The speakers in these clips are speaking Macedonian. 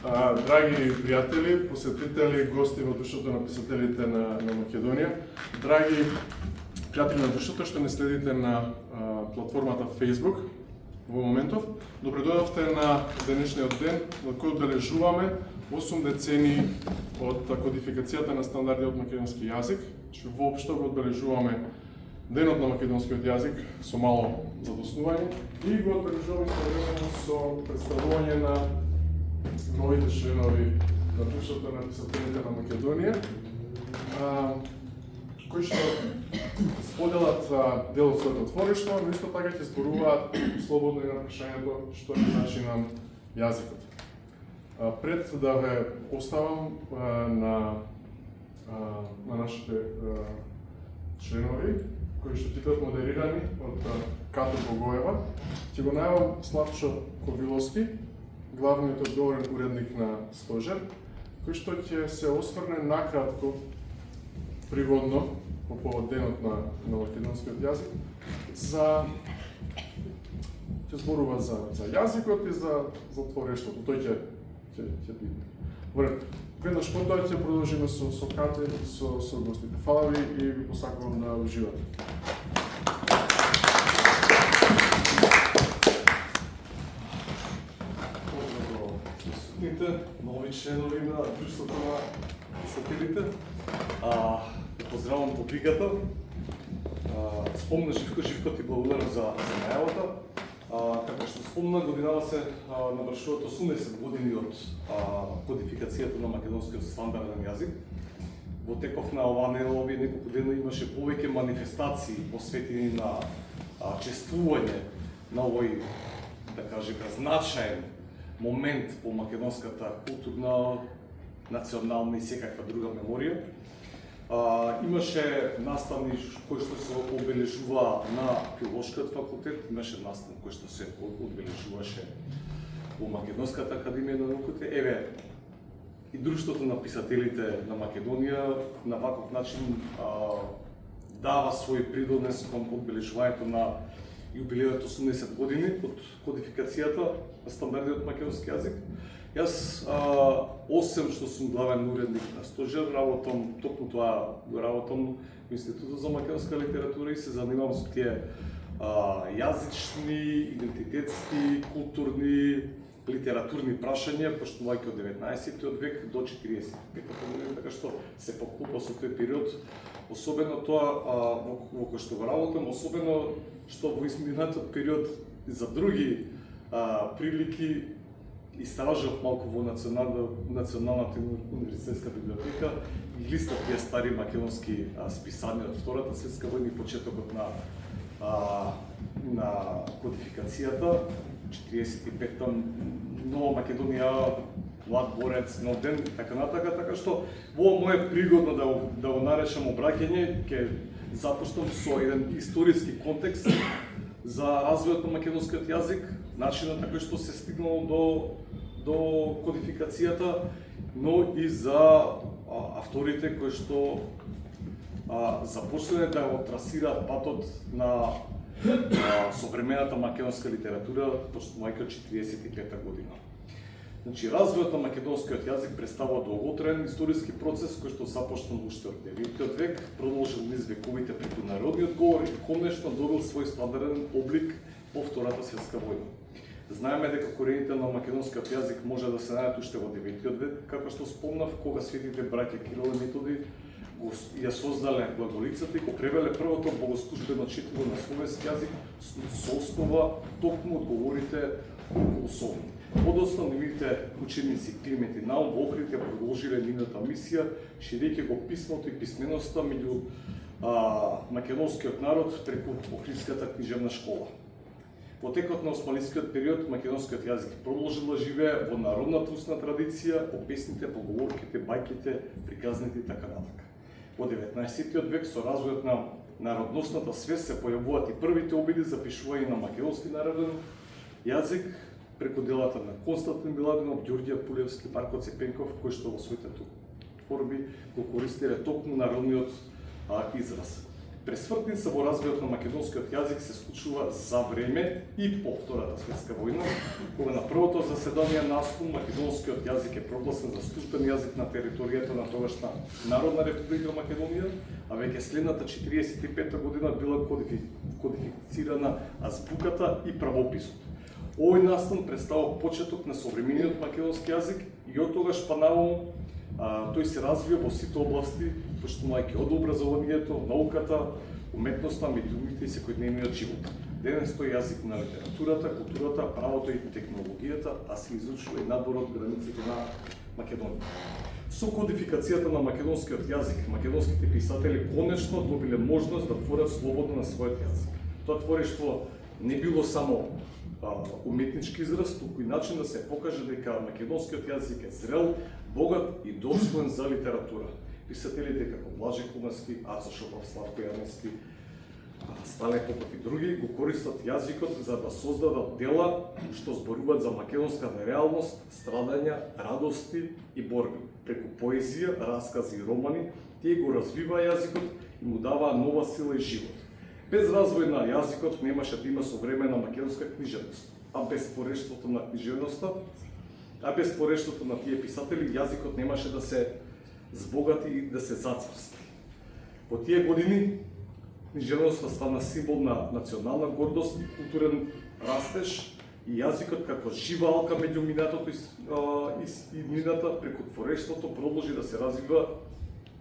Драги пријатели, посетители, гости во Друштвото на писателите на Македонија, драги пријатели на Друштвото што не следите на платформата Facebook во моментов, добре дојдовте на денешниот ден во кој одбележуваме 8 децении од кодификацијата на стандарди од македонски јазик, што воопшто го одбележуваме денот на македонскиот јазик со мало задоснување и го одбележуваме истовремено со представување на новите членови на Друштвото на писателите на Македонија, кои што споделат дел од своето творештво, но исто така ќе зборуваат слободно и на прашањето што ќе значи нам јазикот. Пред да ве оставам на нашите членови, кои што ќе бидат модерирани од Като Богоева, ќе го најавам Славчо Ковиловски, главниот одговорен уредник на Стожер, кој што ќе се осврне накратко, приводно, по повод денот на македонскиот јазик, ќе зборува за јазикот и за творештвото. Тој ќе биде. Добре, веднаш потоа ќе продолжиме со Кате и со гостите. Фала ви и ви посакувам да уживате. Нови членови на Друштвото на писателите. Поздравам публиката. Спомна Живко ти благодарам за најавата. Како што спомна, годинава се навршуваат 80 години од кодификацијата на македонскиот стандарден јазик. Во теков на овие неколку дена имаше повеќе манифестации посветени на чествување на овој, да кажем, значаен момент по македонската културна, национална и секаква друга меморија. Имаше наставни кои што се обележува на Филолошкиот факултет, имаше настав кој што се обележуваше во Македонската академија на науките. Еве, и Друштвото на писателите на Македонија на ваков начин дава свој придонес кон обележувањето на јубилејот 80 години од кодификацијата на стандарди од македонски јазик. Јас, осем што сум главен уредник на Стожер, работам токму тоа, работам во Институтот за македонска литература и се занимавам со тие јазични, идентитетски, културни, литературни прашања, почнувајќи од 19 век до 45 година, така што се поклопа со тој период. Особено тоа во кој што го работам, особено што во изминатиот период за други прилики истражав малку во Националната универзитетска библиотека и листав тие стари македонски списанија од Втората светска војна и почетокот на кодификацијата, 45-та, Нова Македонија, Млад борец, Нов ден, така натака, така што во моје пригодно да го наречам обраќање, ќе започнам со еден историски контекст за развојот на македонскиот јазик, начинот на кој што се стигнало до кодификацијата, но и за авторите кои што започнале да го трасираат патот на современата македонска литература, почнувајќи од 45-та година. Значи, развојот на македонскиот јазик представува долготраен историски процес кој што започнал уште од 9 век, продолжил низ вековите преку народниот говор и конечно добил свој стандарден облик по Втората светска војна. Знаеме дека корените на македонскиот јазик може да се најдат уште во 9 век, како што спомнав, кога светите браќа Кирил и Методи ја создале глаголицата и го превеле првото богослужбено четиво на словенски јазик со основа токму од говорите околу Солун. Подоцна нивните ученици Климент и Наум во Охрид ја продолжиле нивната мисија, ширејќи го писмото и писменоста меѓу македонскиот народ преку Охридската книжевна школа. Во текот на османскиот период македонскиот јазик продолжил да живее во народната устна традиција, по песните, поговорките, бајките, приказните и така натака. Во 19 век со развојот на народносната свест се појавуваат и првите обиди за пишување на македонски народен јазик преку делата на Константин Миладинов, Ѓорѓе Пулевски, Марко Цепенков, кои што во своите творби го користеле токму народниот израз. Пресвртница во развојот на македонскиот јазик се случува за време и по Втората светска војна, кога на првото заседание на АСКУ македонскиот јазик е прогласен за службен јазик на територијата на тогашна Народна република Македонија, а веќе следната 45-та година била кодифицирана азбуката и правописот. Овој настан представува почеток на современиот македонски јазик и од тогаш па наваму тој се развија во сите области, почнувајќи од образованието, науката, уметноста, медиумите и секојдневниот живот. Денес тој јазик на литературата, културата, правото и технологијата, а се изучува и надвор од границите на Македонија. Со кодификацијата на македонскиот јазик, македонските писатели конечно добиле можност да творат слободно на својот јазик. Тоа творештво не било само уметнички израз, туку и начин да се покаже дека македонскиот јазик е зрел, богат и достоен за литература. Писателите како Блаже Кумански, Аца Шопов, Славко Јаневски, Стале Попов и други го користат јазикот за да создадат дела што зборуваат за македонската реалност, страдања, радости и борби. Преку поезија, раскази и романи, тие го развиваа јазикот и му даваа нова сила и живот. Без развој на јазикот немаше да има современа македонска книжевност, а без творештвото на книжевноста, без творештвото на тие писатели, јазикот немаше да се збогати и да се зацврсти. Во тие години книжевноста стана символ на национална гордост, културен растеж и јазикот како жива алка меѓу минатото и иднината преку творештвото продолжи да се развива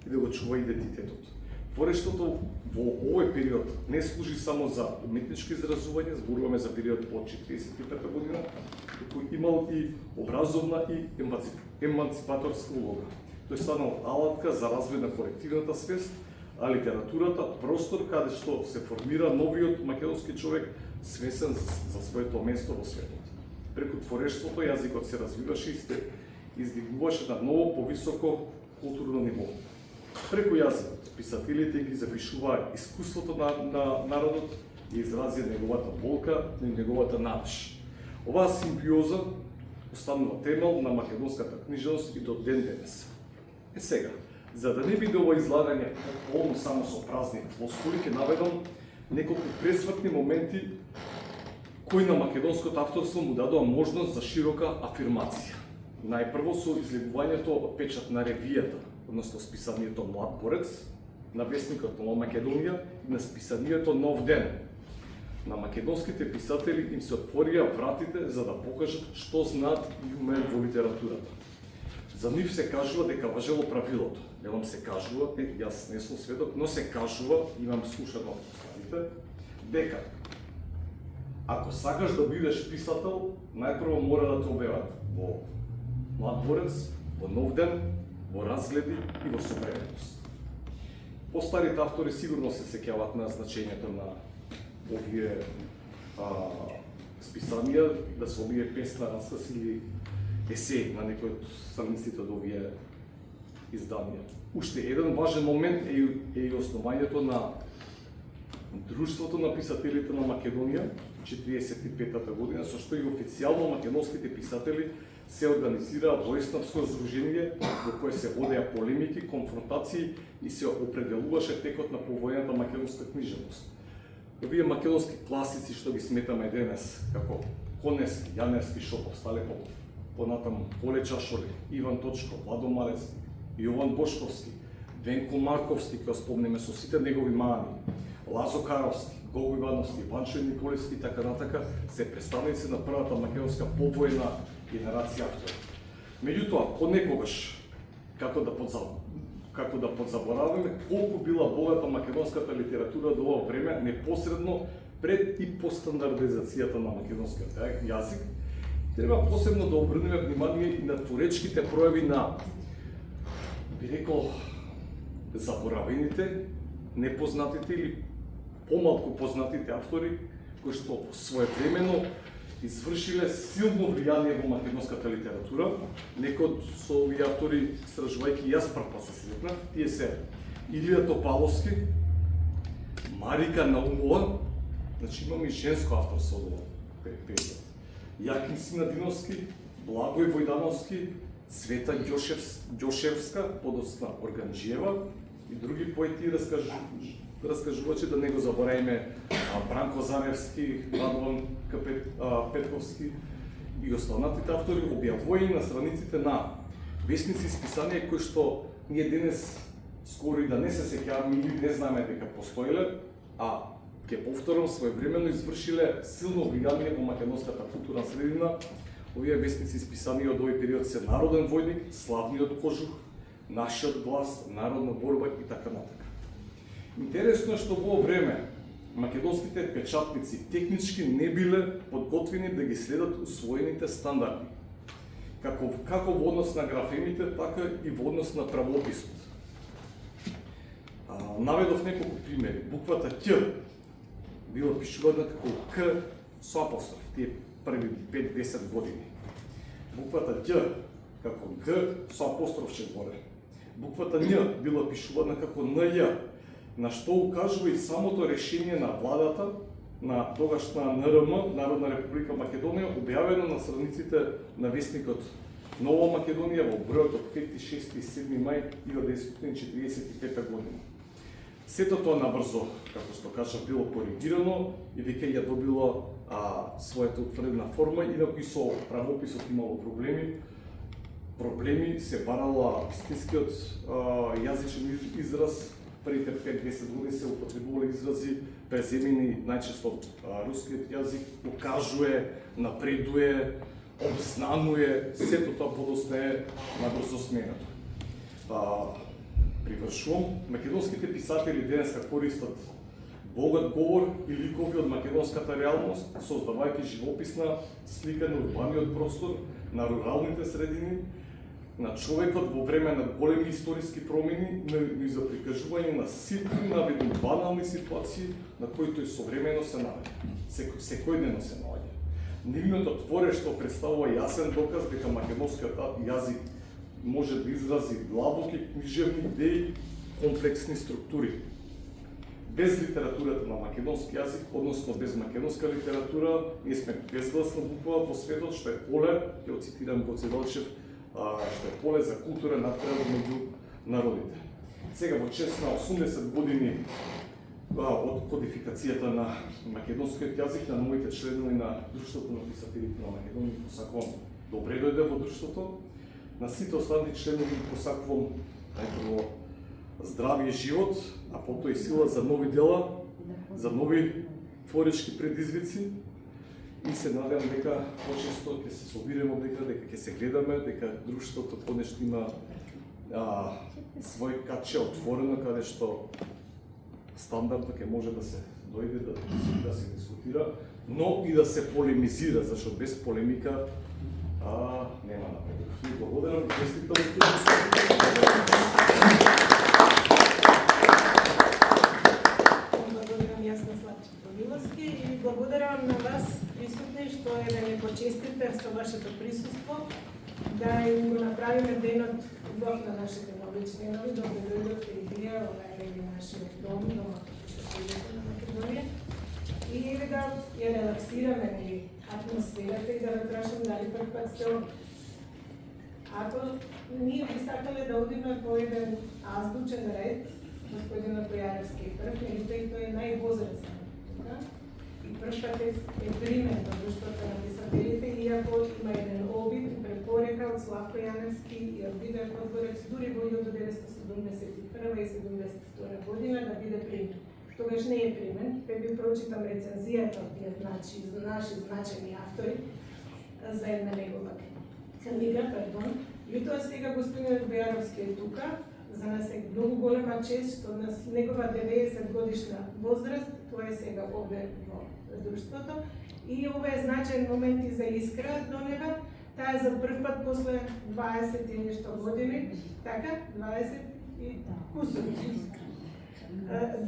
и да го чува идентитетот. Творештвото во овој период не служи само за уметнички изразување, зборуваме за период од 45-та година, туку имал и образовна и еманципаторска улога. Тој станал алатка за развој на колективната свест, а литературата простор каде што се формира новиот македонски човек свесен за своето место во светот. Преку творештвото јазикот се развиваше и се издигнуваше на ново повисоко културно ниво. Преку јазикот писателите ги запишуваа искуството на народот и изразија неговата болка и неговата надеж. Оваа симбиоза останува темел на македонската книжевност и до ден денес. Сега, за да не биде ова излагање полно само со празни флоскули, ќе наведам неколку пресвртни моменти кои на македонското авторство му дадоа можност за широка афирмација. Најпрво со излегувањето од печат на ревијата, односно списанието Млад борец, на весникот Нова Македонија и на списанието Нов ден. На македонските писатели им се отворија вратите за да покажат што знаат и умеат во литературата. За нив се кажува дека важело правилото. Велам се кажува, јас не сум сведок, но се кажува, имам слушано од старите, дека ако сакаш да бидеш писател, најпрво мора да те објават во Млад борец, во Нов ден, во Разгледи и во Современост. Постарите автори сигурно се сеќаваат на значењето на овие списанија, да се овие песна, расказ или есеј на некој од страниците од овие изданија. Уште еден важен момент е и основањето на Друштвото на писателите на Македонија, 45-та година, со што и официјално македонските писатели се организираа војснавско здружение во кое се водеа полемики, конфронтации и се определуваше текот на повојната македонска книжевност. Овие македонски класици што ги сметаме денес, како Коневски, Јаневски, Шопов, Стале Попов, понатаму Поле Чашоли, Иван Точко, Владо Малецки, Јован Бошковски, Венко Марковски, кој спомнеме со сите негови мани, Лазо Каровски, Гого Ивановски, Ванчо Николевски и така натака, се представници на првата македонска повојна генерација автори. Меѓутоа, понекогаш, како да подзабораваме, колку била богата македонската литература до ова време, непосредно пред и по стандардизацијата на македонскиот јазик, треба посебно да обрнеме внимание и на творечките пројави на, би рекол, заборавените, непознатите или помалку познатите автори, кои што своевремено извршиле силно влијание во македонската литература. Некои од со овие автори, истражувајќи јас прв пат се сретнав, тие се Илија Топаловски, Марика Наумова, значи имаме и женско авторство од ова период. Јаким Синадиновски, Благој Војдановски, Цвета Ѓошевска, подоцна Органџиева и други поети раскажувачи, да не го забораиме Бранко Заревски, Радован Петковски и останатите автори објавувајќи на страниците на весници и списанија кои што ние денес скоро и да не се сеќаваме или не знаеме дека постоеле, а ќе повторам, своевремено извршиле силно влијание во македонската културна средина. Овие весници и списанија од овој период се Народен војник, Славниот кожух, Нашиот глас, Народна борба и така натака. Интересно е што во време македонските печатници технички не биле подготвени да ги следат усвоените стандарди, како во однос на графемите, така и во однос на правописот. Наведов неколку примери. Буквата Ќ била пишувана како К со апостроф, тие први 5-10 години. Буквата Ѓ како Г со апострофче горе. Буквата Њ била пишувана како НЈ, на што укажува и самото решение на владата на тогашна НРМ, Народна република Македонија, објавено на страниците на весникот Нова Македонија во бројот од 5, 6 и 7 мај 1945 година. Сето тоа набрзо, како што кажа, било коригирано и веќе ја добило својата утврдена форма, инаку и со правописот имало проблеми се барала стискиот јазичен израз. Првите 5-10 години се употребувале изрази преземени најчесто од рускиот јазик, укажува, напредува, обзнанува, сето тоа подоцна е набрзо сменато. Привршувам, македонските писатели денеска користат богат говор и ликови од македонската реалност, создавајќи живописна слика на урбаниот простор, на руралните средини, на човекот во време на големи историски промени, но и за прикажување на ситни, наведни банални ситуации на кои тој современо се наоѓа, секојдневно се наоѓа. Нивното творештво представува јасен доказ дека македонскиот јазик може да изрази длабоки книжевни идеи, комплексни структури. Без литературата на македонски јазик, односно без македонска литература, ние сме безгласна буква во светот, што е поле, ќе цитирам Гоце Делчев, што е поле за културен напредок меѓу народите. Сега во чест на 80 години од кодификацијата на македонскиот јазик, на новите членови на Друштвото на писателите на Македонија, посакувам добре дојде во Друштвото. На сите останати членови посакувам најпрво здравје живот, а потоа и сила за нови дела, за нови творечки предизвици. И се надевам дека почесто ќе се собираме дека ќе се гледаме, дека друштвото конечно има свој каче отворено, каде што стандардно ќе може да се дојде да се дискутира, но и да се полемизира, зашто без полемика нема напредок. Ви благодарам и честитам. Благодарам јас на Славчо Миловски и благодарам на вас присутни што е да не почестите со вашето присуство, да им го направиме денот убав на нашите нови членови, да дојдат и тие овај нашиот дом, домот на Македонија, и да ја релаксираме и атмосферата и да ве прашам дали пат сте овде. Ако ние би сакале да одиме по еден азбучен ред, господина Бојаревски е прв, тој е највозрастен тука, и првпат е примен во Друштвото на писателите, иако има еден обид, препорека од Славко Јаневски и од Видој Подгорец, дури во 1971 и 1972 година да биде примен. Тогаш не е примен, би прочитам рецензијата од тие наши значени автори за една негова книга, и тоа сега господин Бојаровски е тука. За нас е многу голема чест што на негова 90 годишна возраст, тоа е сега овде во друштвото. И ова е значаен момент и за Искра Донева. Таа е за прв пат после 20 и нешто години, така, 20 и кусор.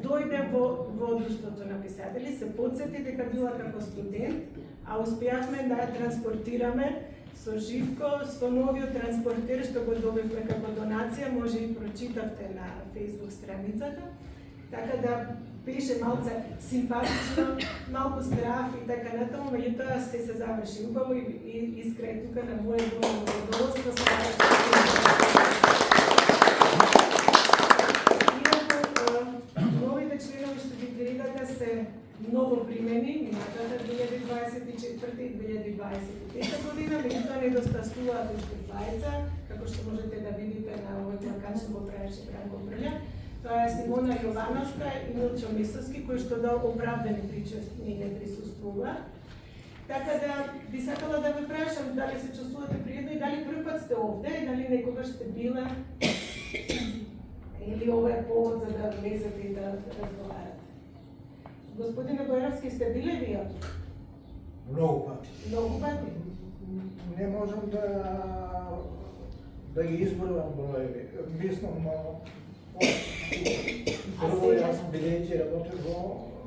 Дојде во друштвото на писатели, се подсети дека била како студент, а успеавме да ја транспортираме со Живко, со новиот транспортер што го добивме како донација, може и прочитавте на Facebook страницата. Така да беше малце симпатично, малку страф и така натаму, меѓутоа се заврши убаво и Искра е тука на моје голямо задоволство. Новите членови што ги гледате се ново примени, минатата 2024 и 2025 25 година, меѓутоа недостасуваат уште двајца, како што можете да видите на овој плакат што го правеше Бранко Брља. Тоа е Симона Јовановска и Милчо Мисовски, кои што до оправдани причини не присуствуваат. Така да би сакала да ве прашам дали се чувствувате пријатно и дали прв пат сте овде и дали некогаш сте била или ова е повод за да влезете и да разговарате. Господине Бојаровски, сте биле вие? Многу пати. Многу пати? Не можам да ги изборувам броеви. Мислам, прво јас сум бидејќи работел во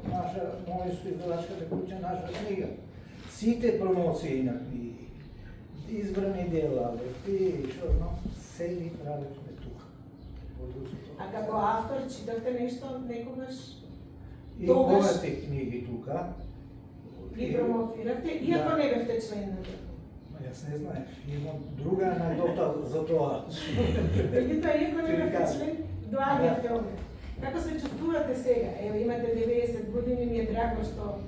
моја издавачката куќа, наша книга. Сите промоции на книги, избрани дела, лекти, се ги правевме тука. А како автор читавте нешто некогаш? И моите книги тука. Ги промофиравте, иако не бевте член на тоа? Јас не знаеш, имам друга анекдота за тоа. Меѓутоа, иако не бевте член, доаѓавте овде. Како се чувствувате сега? Ево, имате 90 години, ми е драго што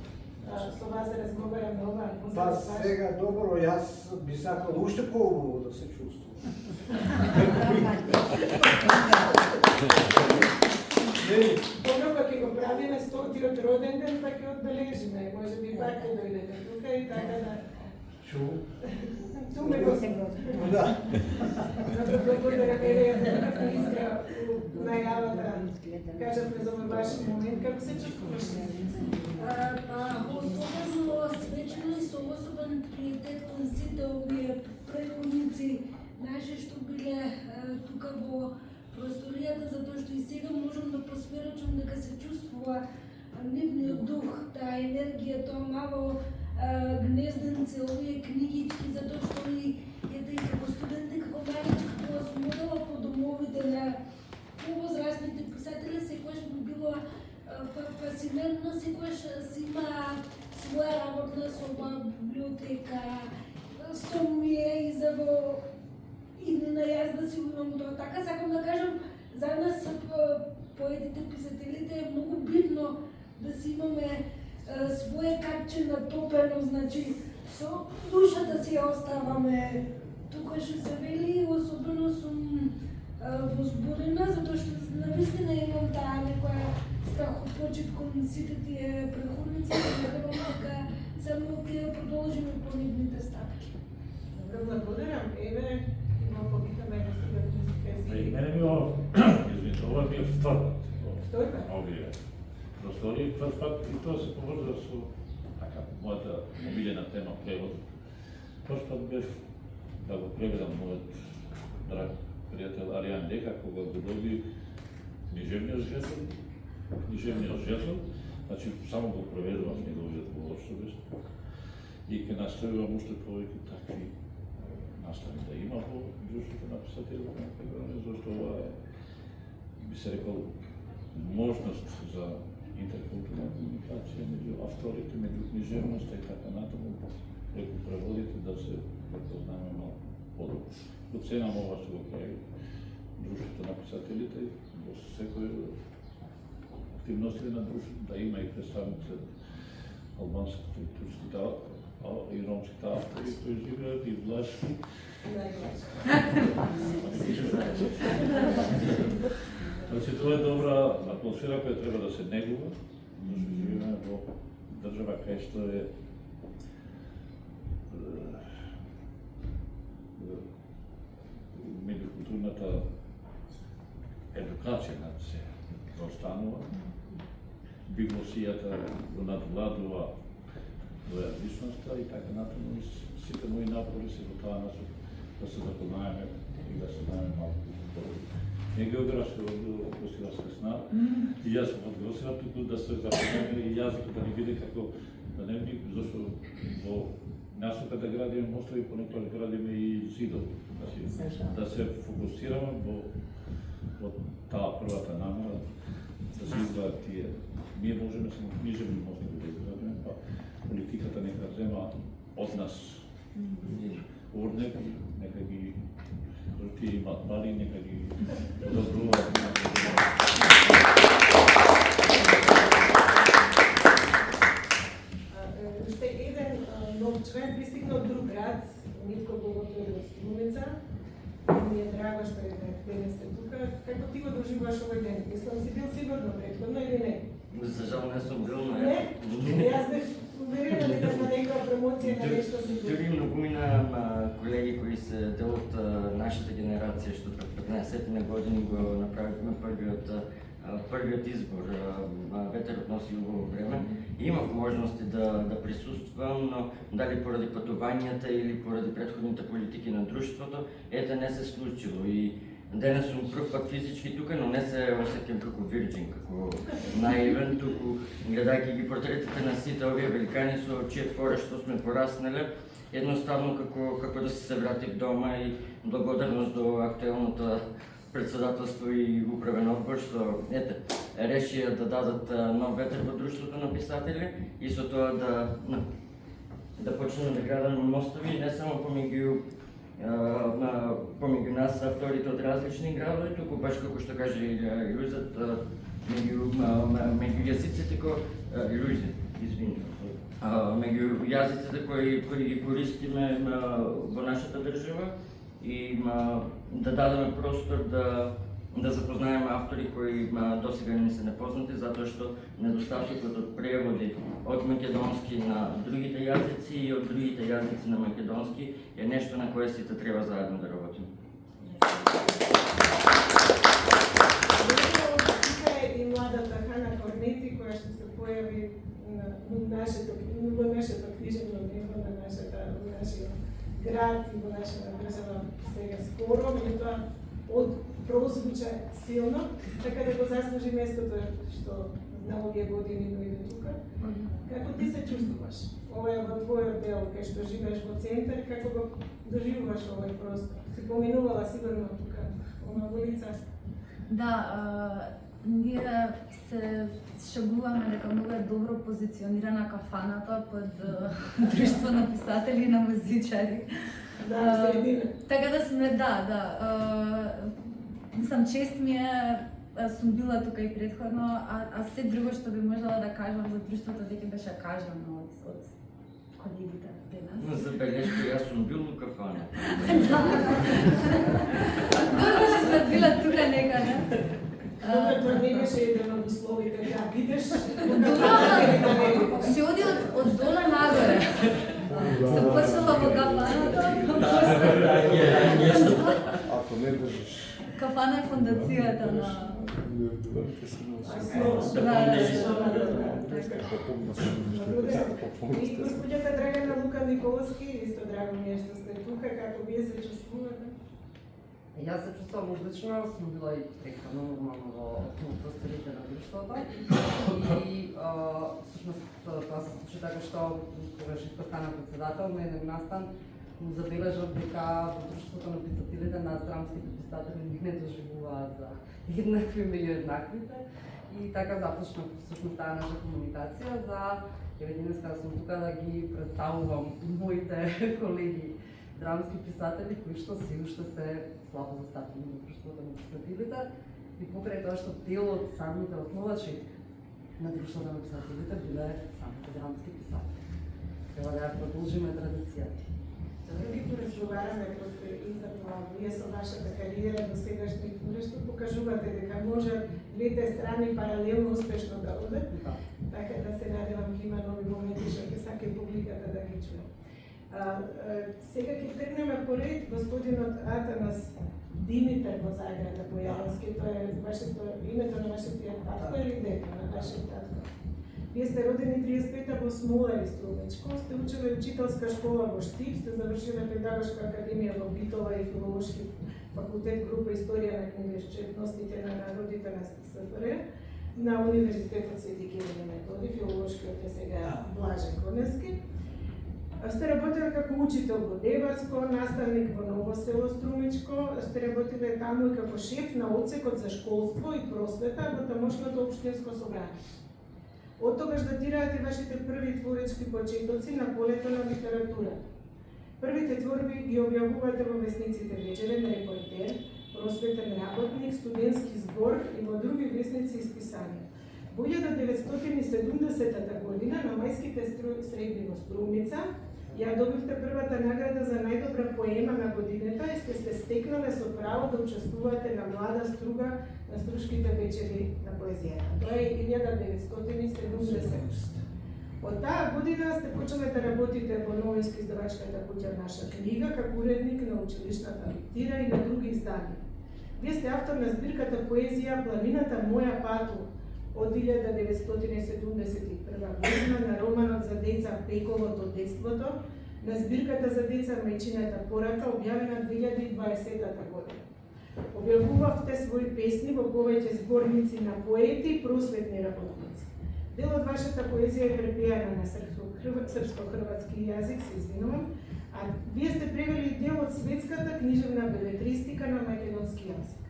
со вас разговарам на ова. Па сега добро, јас би сакал уште поубаво да се чувствувам. Добро, кога ќе го правиме 100-тиот роден ден, па ќе одбележиме. Може би пак ќе дојдете тука и така да... Чу? Ту ме го се Да. благодарам, еве, Искра, најавата, кажавме за овој ваш момент, како се чувствуваше? Особено свечено и со особен приоритет кон сите овие предходници наши што биле тука во просторијата, затоа што и сега можам да посведочам дека се чувствува нивниот дух, таа енергија, тоа мало гнезденце, овие книгички, затоа што и ете и како студенти, како мајче, како осмодела по домовите на повозрастните писатели, секојаш би било фасцинентно, секојаш си има своја работна соба, библиотека, сомија и за во иднина јас да си имам тоа. Така сакам да кажам, за нас поетите, писателите е многу битно да си имаме своје капче натопено, значи со душата си ја оставаме тука што се вели. Особено сум возбудена, затоа што навистина имам таа некоја страхопочет кон сите тие преходници, дека само ќе продолжиме по нивните стапки. Добро, благодарам. Еве, имам попитаме господа И мене ми ова, извините, ова ми е втор пат. Втор пат? Овие простори, прв пат и тоа се поврза со така мојата омилена тема превод. Прв пат бев да го преведам мојот драг пријател Аријан Лека, кога го доби книжевниот жезл, значи само го преведував неговиот говор што беше. И ќе наставувам уште повеќе такви настави да има во друштвото на писателите на Македонија, зашто ова е, би се рекол, можност за интеркултурна комуникација меѓу авторите, меѓу книжевноста и така натаму, преку преводите да се препознаме малку подобро. Оценам ова што го прави друштвото на писателите во секој активности на друштвото, да има и представници од албанските и турските и ромските автори кои живеат и влашки. Значи, тоа е добра атмосфера која треба да се негува, зашто живееме во држава кај што е меѓукултурната едукација над се заостанува, библиосијата го надвладува двојазичноста и така натаму и сите мои напори се во таа насока да се запознаеме и да се знаеме малку повеќе. Не географска гостиларска снага, и јас сум од Госила, туку да се запознаеме и јазикот да ни биде како да не би, зашто во насока да градиме мостови, понекогаш градиме и зидови. Да се фокусираме во таа првата намера, да се изградат тие. Ние можеме само книжевни мостови да изградиме, па политиката нека зема од нас урнеки, нека ги тие имат пари, нека ги подобруваат. Уште еден нов член пристигна од ти го доживуваш овој ден? Мислам, си бил сигурно претходно или не? За жал не сум бил, но Не? Јас бев уверена дека на некоја промоција на нешто си бил. дури многумина колеги кои се дел од нашата генерација, што пред 15 години го направивме првиот избор, ветерот носи убаво време. Имав можности да присуствувам, но дали поради патувањата или поради претходните политики на друштвото, не се случило. И денес сум прв пат физички тука, но не се осеќам како вирџин, како наивен, туку гледајќи ги портретите на сите овие великани со чије твора што сме пораснале, едноставно како да се вратив дома и благодарност до актуелното председателство и управен одбор што решија да дадат нов ветер во друштвото на писатели и со тоа да почнеме да градаме мостови не само помеѓу нас авторите од различни градови, туку баш како што каже Илјузет, меѓу јазиците меѓу јазиците кои ги користиме во нашата држава и да дадеме простор да запознаеме автори кои досега не се непознати, затоа што недостатокот од преводи од македонски на другите јазици и од другите јазици на македонски е нешто на кое сите треба заедно да работиме. И младата Хана Корнети, која што се појави во нашето книжевно дневно на нашиот град и во нашата држава сега скоро, меѓутоа прозвуча силно, така да го заслужи местото што на овие години дојде тука. Како ти се чувствуваш? Ова е во твојот дел, кај што живееш во центар, како го доживуваш овој простор? Си поминувала сигурно тука, ова улица? Да, ние се шагуваме дека многу е добро позиционирана кафаната под друштво на писатели и на музичари. Да, средина. Така да сме, мислам, чест ми е, сум била тука и предходно, а се друго што би можела да кажам за друштвото веќе беше кажано од колегите денес. Забележка, јас сум бил во кафана. Добро што сме била тука некаде. Добро, тоа не беше еден од условите да бидеш. Се оди од дола нагоре. Се почнала во кафаната. Ако не држиш. Кафана е фондацијата на... И господјата Драгана Лука Николовски, исто драго ми е што сте тука, како вие се чувствувате? Јас се чувствувам одлично, сум била и предходно нормално во просторите на друштвото. И всушност тоа се случи така што кога Живко стана председател на еден настан, му забележав дека во друштвото на писателите на драмските писатели не доживуваат за еднакви меѓу еднаквите. И така започна всушност таа наша комуникација за денеска да сум тука да ги представувам моите колеги драмски писатели кои што се уште се слабо застапени во друштвото на писателите и покрај тоа што дел од самите основачи на друштвото на писателите биле самите драмски писатели. Треба да ја продолжиме традицијата. Да ги поразговараме издржала вие со вашата кариера до сегашни нешто покажувате дека можат двете страни паралелно успешно да одат. Така да се надевам ќе има нови моменти што ќе сака и публиката да ги чуе. Сега ќе тргнеме поред господинот Атанас Димитар во Заграда Бојарански, тоа е името на вашиот татко или дето на вашиот татко? Вие сте родени 35-та во Смолари, Струмичко, сте учеле учителска школа во Штип, сте завршиле педагошка академија во Битола и филолошки факултет група Историја на книжевностите на народите на СФР, на Универзитетот Свети Кирил и Методи, филолошкиот е сега Блаже Конески. Сте работеле како учител во Девацко, наставник во Ново село Струмичко, сте работиле таму и како шеф на одсекот за школство и просвета во тамошното општинско собрание. Од тогаш датираат и вашите први творечки почетоци на полето на литература. Првите творби ги објавувате во весниците Вечерен репортер, Просветен работник, Студентски збор и во други весници и списанија. Во 1970 година на мајските средби во Струмица ја добивте првата награда за најдобра поема на годината и сте стекнале со право да учествувате на млада струга на Струшките вечери на поезијата. Тоа е 1970. Од таа година сте почнале да работите во новинска издавачката куќа Наша книга, како уредник на училишната лектира и на други издания. Вие сте автор на збирката поезија Планината моја пату од 1971 година, на романот за деца Пековото детството, на збирката за деца Мајчината порака, објавена 2020 година. Објавувавте своји песни во повеќе зборници на поети и просветни работници. Дел од вашата поезија е препеана на српско-хрватски јазик, се извинувам, а вие сте превели дел од светската книжевна белетристика на македонски јазик.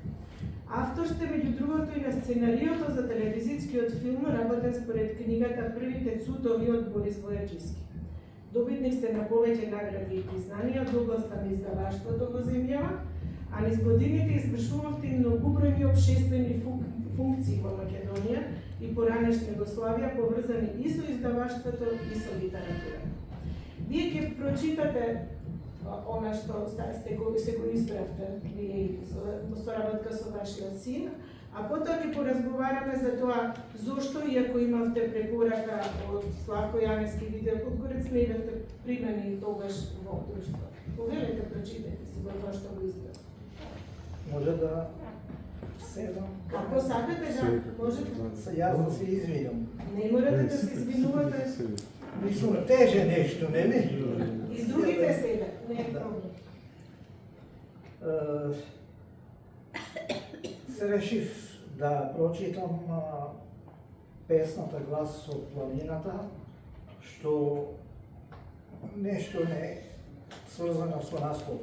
Автор сте меѓу другото и на сценариото за телевизискиот филм, работен според книгата Првите цутови од Борис Војаджиски. Добитник сте на повеќе награди и признанија од областа на издаваштвото во земјава, а низ годините извршувавте и многобројни општествени функции во Македонија и поранешна Југославија, поврзани и со издаваштвото и со литература. Вие ќе прочитате она што се го исправте вие во соработка со вашиот син, а потоа ќе поразговараме за тоа зошто, иако имавте препорака од Славко Јаневски Видео Подгорец, не бевте примени тогаш во друштво. Повелете, прочитайте си го тоа што го избрав. Може да седам. Како сакате, да, можете. Јас да се извинам. Не морате да се извинувате. Мислам, теже нешто, нели? И другите седат, не е проблем. Се решив да прочитам песната Глас од планината, што нешто не сврзано со наслов.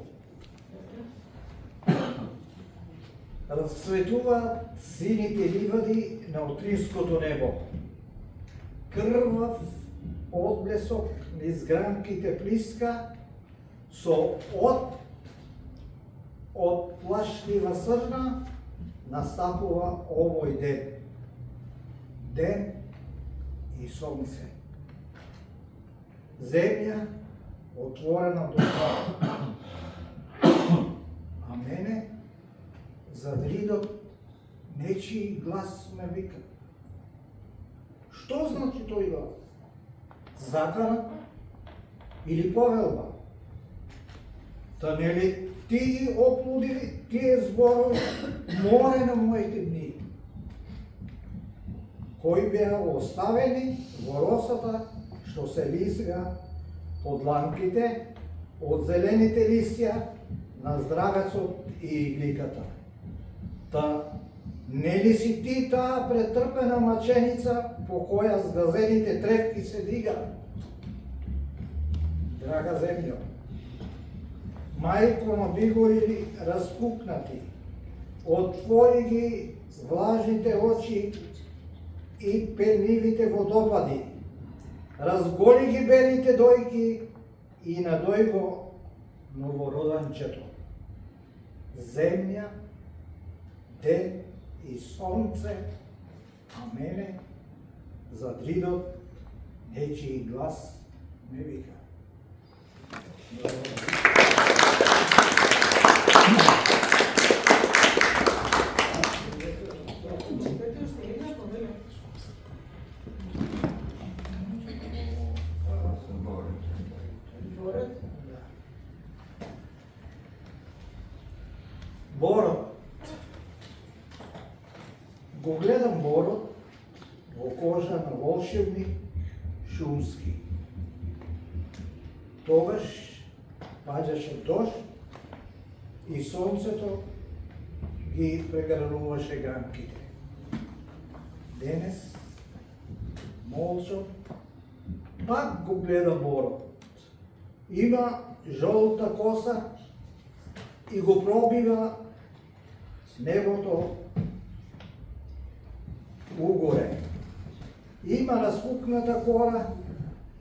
Расцветуваат сините ливади на утринското небо. Крвав одблесок низ гранките плиска, со од плашлива срна настапува овој ден. Ден и сонце. Земја отворена до това. А мене зад ридот нечи глас ме вика. Што значи тој глас? Закана или повелба? Та нели ти ги оплудили тие зборови море на моите дни, кои беа оставени во росата што се лизга под лампите од зелените листја на здравецот и игликата. Та нели си ти таа претрпена маченица по која згазените тревки се дига? Драга земјо, мајко на бигори распукнати, отвори ги влажните очи и пенливите водопади, разголи ги белите дојки и надој го новороданчето. Земја, ден и сонце, а мене зад ридот нечи глас ме вика. Борот. Го гледам борот во кожа на волшебник шумски. Тогаш паѓаше дожд и сонцето ги прегрануваше гранките. Денес, молчо, пак го гледа борот. Има жолта коса и го пробива небото угоре. Има распукната кора,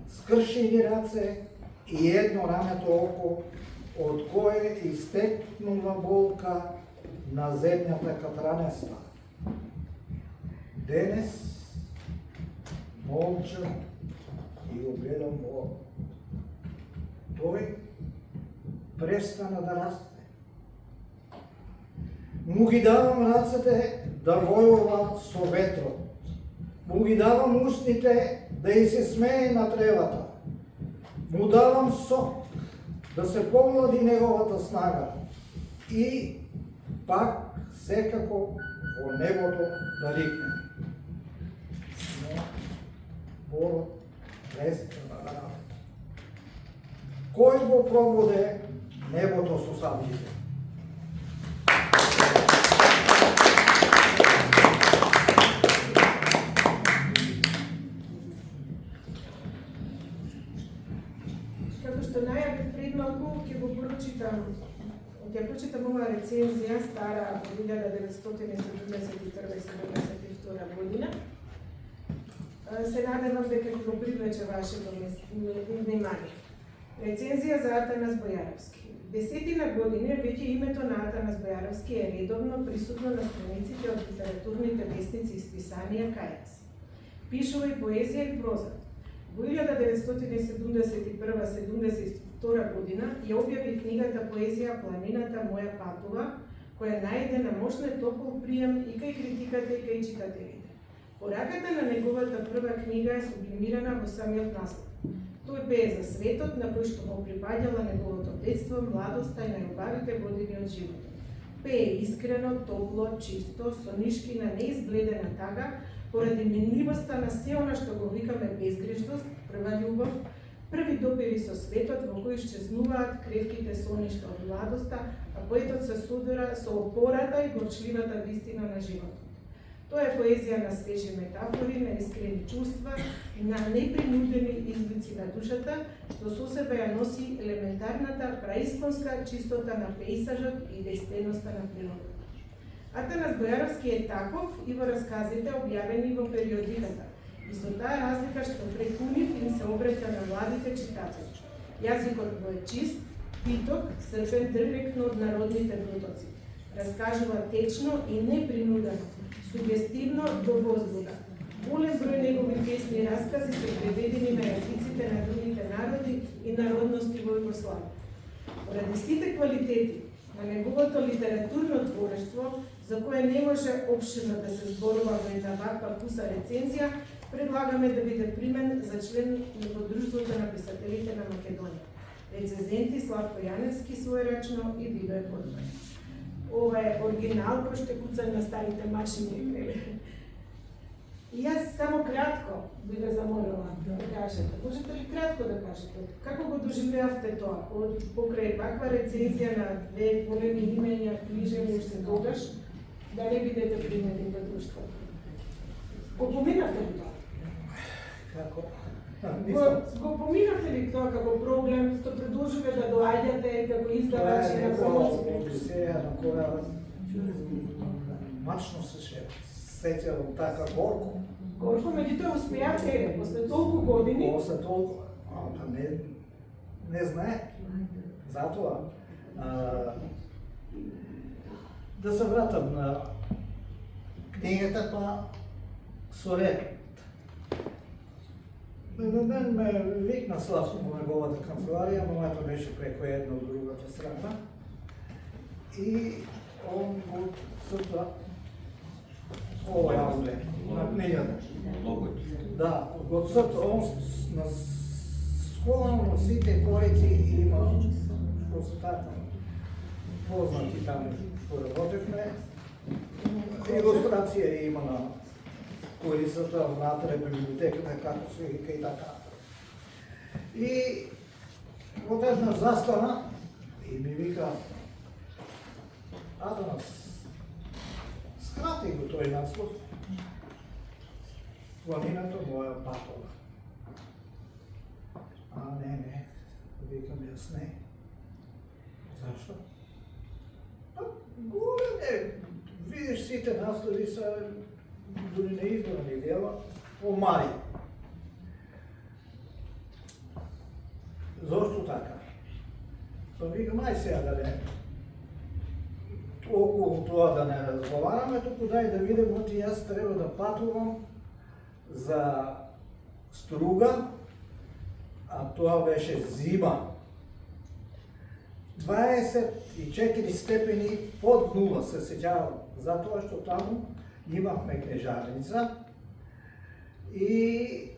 скршени раце и едно рамето око, од кое истекнува болка на земјата катранеста. Денес молчам и го гледам борот. Тој престана да расте. Му ги давам рацете да војува со ветрот. Му ги давам устните да и се смее на тревата. Му давам сок да се помлади неговата снага. И пак секако во небото да ликне. Но Борот престана да работи. Кој го пробуде небото со сабите? Како што најавив пред малку, ќе прочитам оваа рецензија стара од 1971-72 година. Се надевам дека ќе го привлече вашето внимание. Рецензија за Атанас Бојаровски. Десетина години веќе името на Атанас Бојаровски е редовно присутно на страниците од литературните вестници и списанија кај нас. Пишува и поезија и проза. Во 1971-72 година ја објави книгата поезија Планината моја патува, која најде на мощен топол прием и кај критиката и кај читателите. Пораката на неговата прва книга е сублимирана во самиот наслов. Тој пее за светот на кој што му припаѓала неговото детство, младоста и најубавите години од животот. Пее искрено, топло, чисто, со нишкина неизбледена тага, поради минливоста на се она што го викаме безгрешност, прва љубов, први допири со светот во кој исчезнуваат кревките соништа од младоста, а поетот се судара со опората и горчливата вистина на животот. Тоа е поезија на свежи метафори, на искрени чувства, на непринудени извици на душата, што со себе ја носи елементарната праисконска чистота на пејсажот и дејственоста на природата. Атанас Бојаровски е таков и во расказите објавени во периодиката, и со таа разлика што пред унив им се обраќа на младите читатели. Јазикот му е чист, питок, српен директно од народните протоци. Раскажува течно и непринудено, сугестивно до возбуда. Голем број негови песни и раскази се преведени на јазиците на другите народи и народности во Југославија. Поради сите квалитети на неговото литературно творештво, за кое не може опширно да се зборува во една ваква куса рецензија, предлагаме да биде примен за член во Друштвото на писателите на Македонија. Рецензенти Славко Јаневски својрачно и Видој Подмај. Ова е оригинал кој што куца на старите машини. И јас само кратко би ве замолила да кажете. Можете ли кратко да кажете? Како го доживеавте тоа? Покрај ваква рецензија на две големи имења книжевни уште тогаш, да не бидете примени во друштвото? Го поминавте ли тоа? Како? Го поминавте ли тоа како проблем, што продолжувате да доаѓате како издавачи на промоција? Одисеја на која мачно се сеќавам така горко. Горко, меѓутоа успеавте после толку години. После толку, не знае. Затоа да се вратам на книгата, па со ред. На мен ме викна Славко во неговата канцеларија, моето беше преко една од другата страна. И он го црта овој аудио на книгата. Да, го црта, он на сколано на сите корици има што се така познати таму што работевме. Илустрација има на корицата внатре библиотеката, како се вика и така. И одеднаш застана и ми вика: Атанас, скрати го тој наслов, Планината моја патова. Не, викам јас не. Зашто? Голем е, видиш сите наслови са дури неизбрани дела, омари. Зошто така? Па викам, ај сега да не околу тоа да не разговараме, туку дај да видим, оти јас треба да патувам за Струга, а тоа беше зима. 24 степени под нула се сеќавам, затоа што таму имавме кнежарница и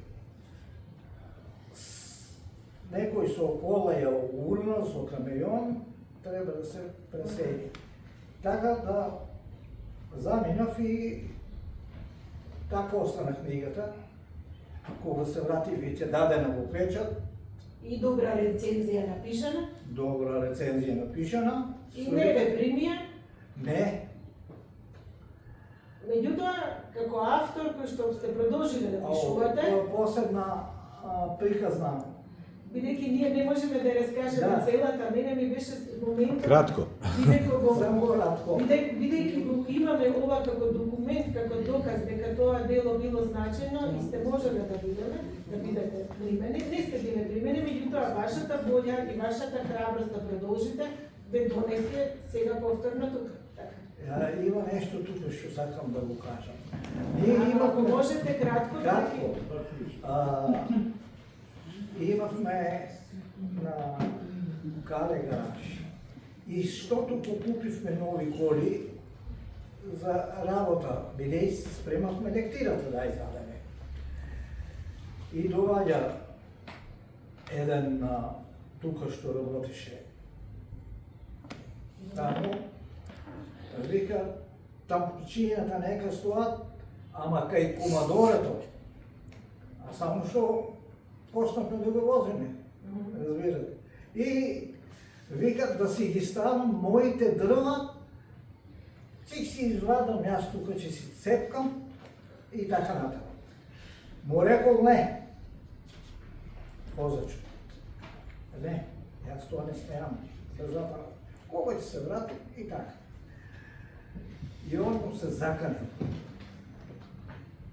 некој со кола ја урнал со камион, треба да се пресели. Така да заминав и така остана книгата. Кога се врати веќе дадена во печат. И добра рецензија напишана. Добра рецензија напишана. И не ве примија. Не. Меѓутоа, како автор кој што сте продолжиле да пишувате, Посебна приказна. бидејќи ние не можеме да раскажеме Да. целата, мене ми беше моментот Кратко. Само кратко. Бидејќи го имаме ова како документ, како доказ дека тоа дело било значено и сте можеле да бидете примени. Не сте биле примени, меѓутоа вашата волја и вашата храброст да продолжите ве донесе сега повторно тука. Така. Има нешто тука што сакам да го кажам. Ако можете кратко. Кратко. Имавме на Кале гараж. И штото покупивме нови коли за работа, бидејќи се спремавме лектирата да издадеме. И доаѓа еден тука што работеше таму, вика, там причината нека стоат, ама кај комадорето, а само што почнавме да го возиме, разбирате. И викат да си ги ставам моите дрва, ќе си извадам јас тука, ќе си цепкам и така натаму. Му рекол не. Возачот. Не, јас тоа не смеам да запарам. Кога ќе се вратим и така. И он му се закане.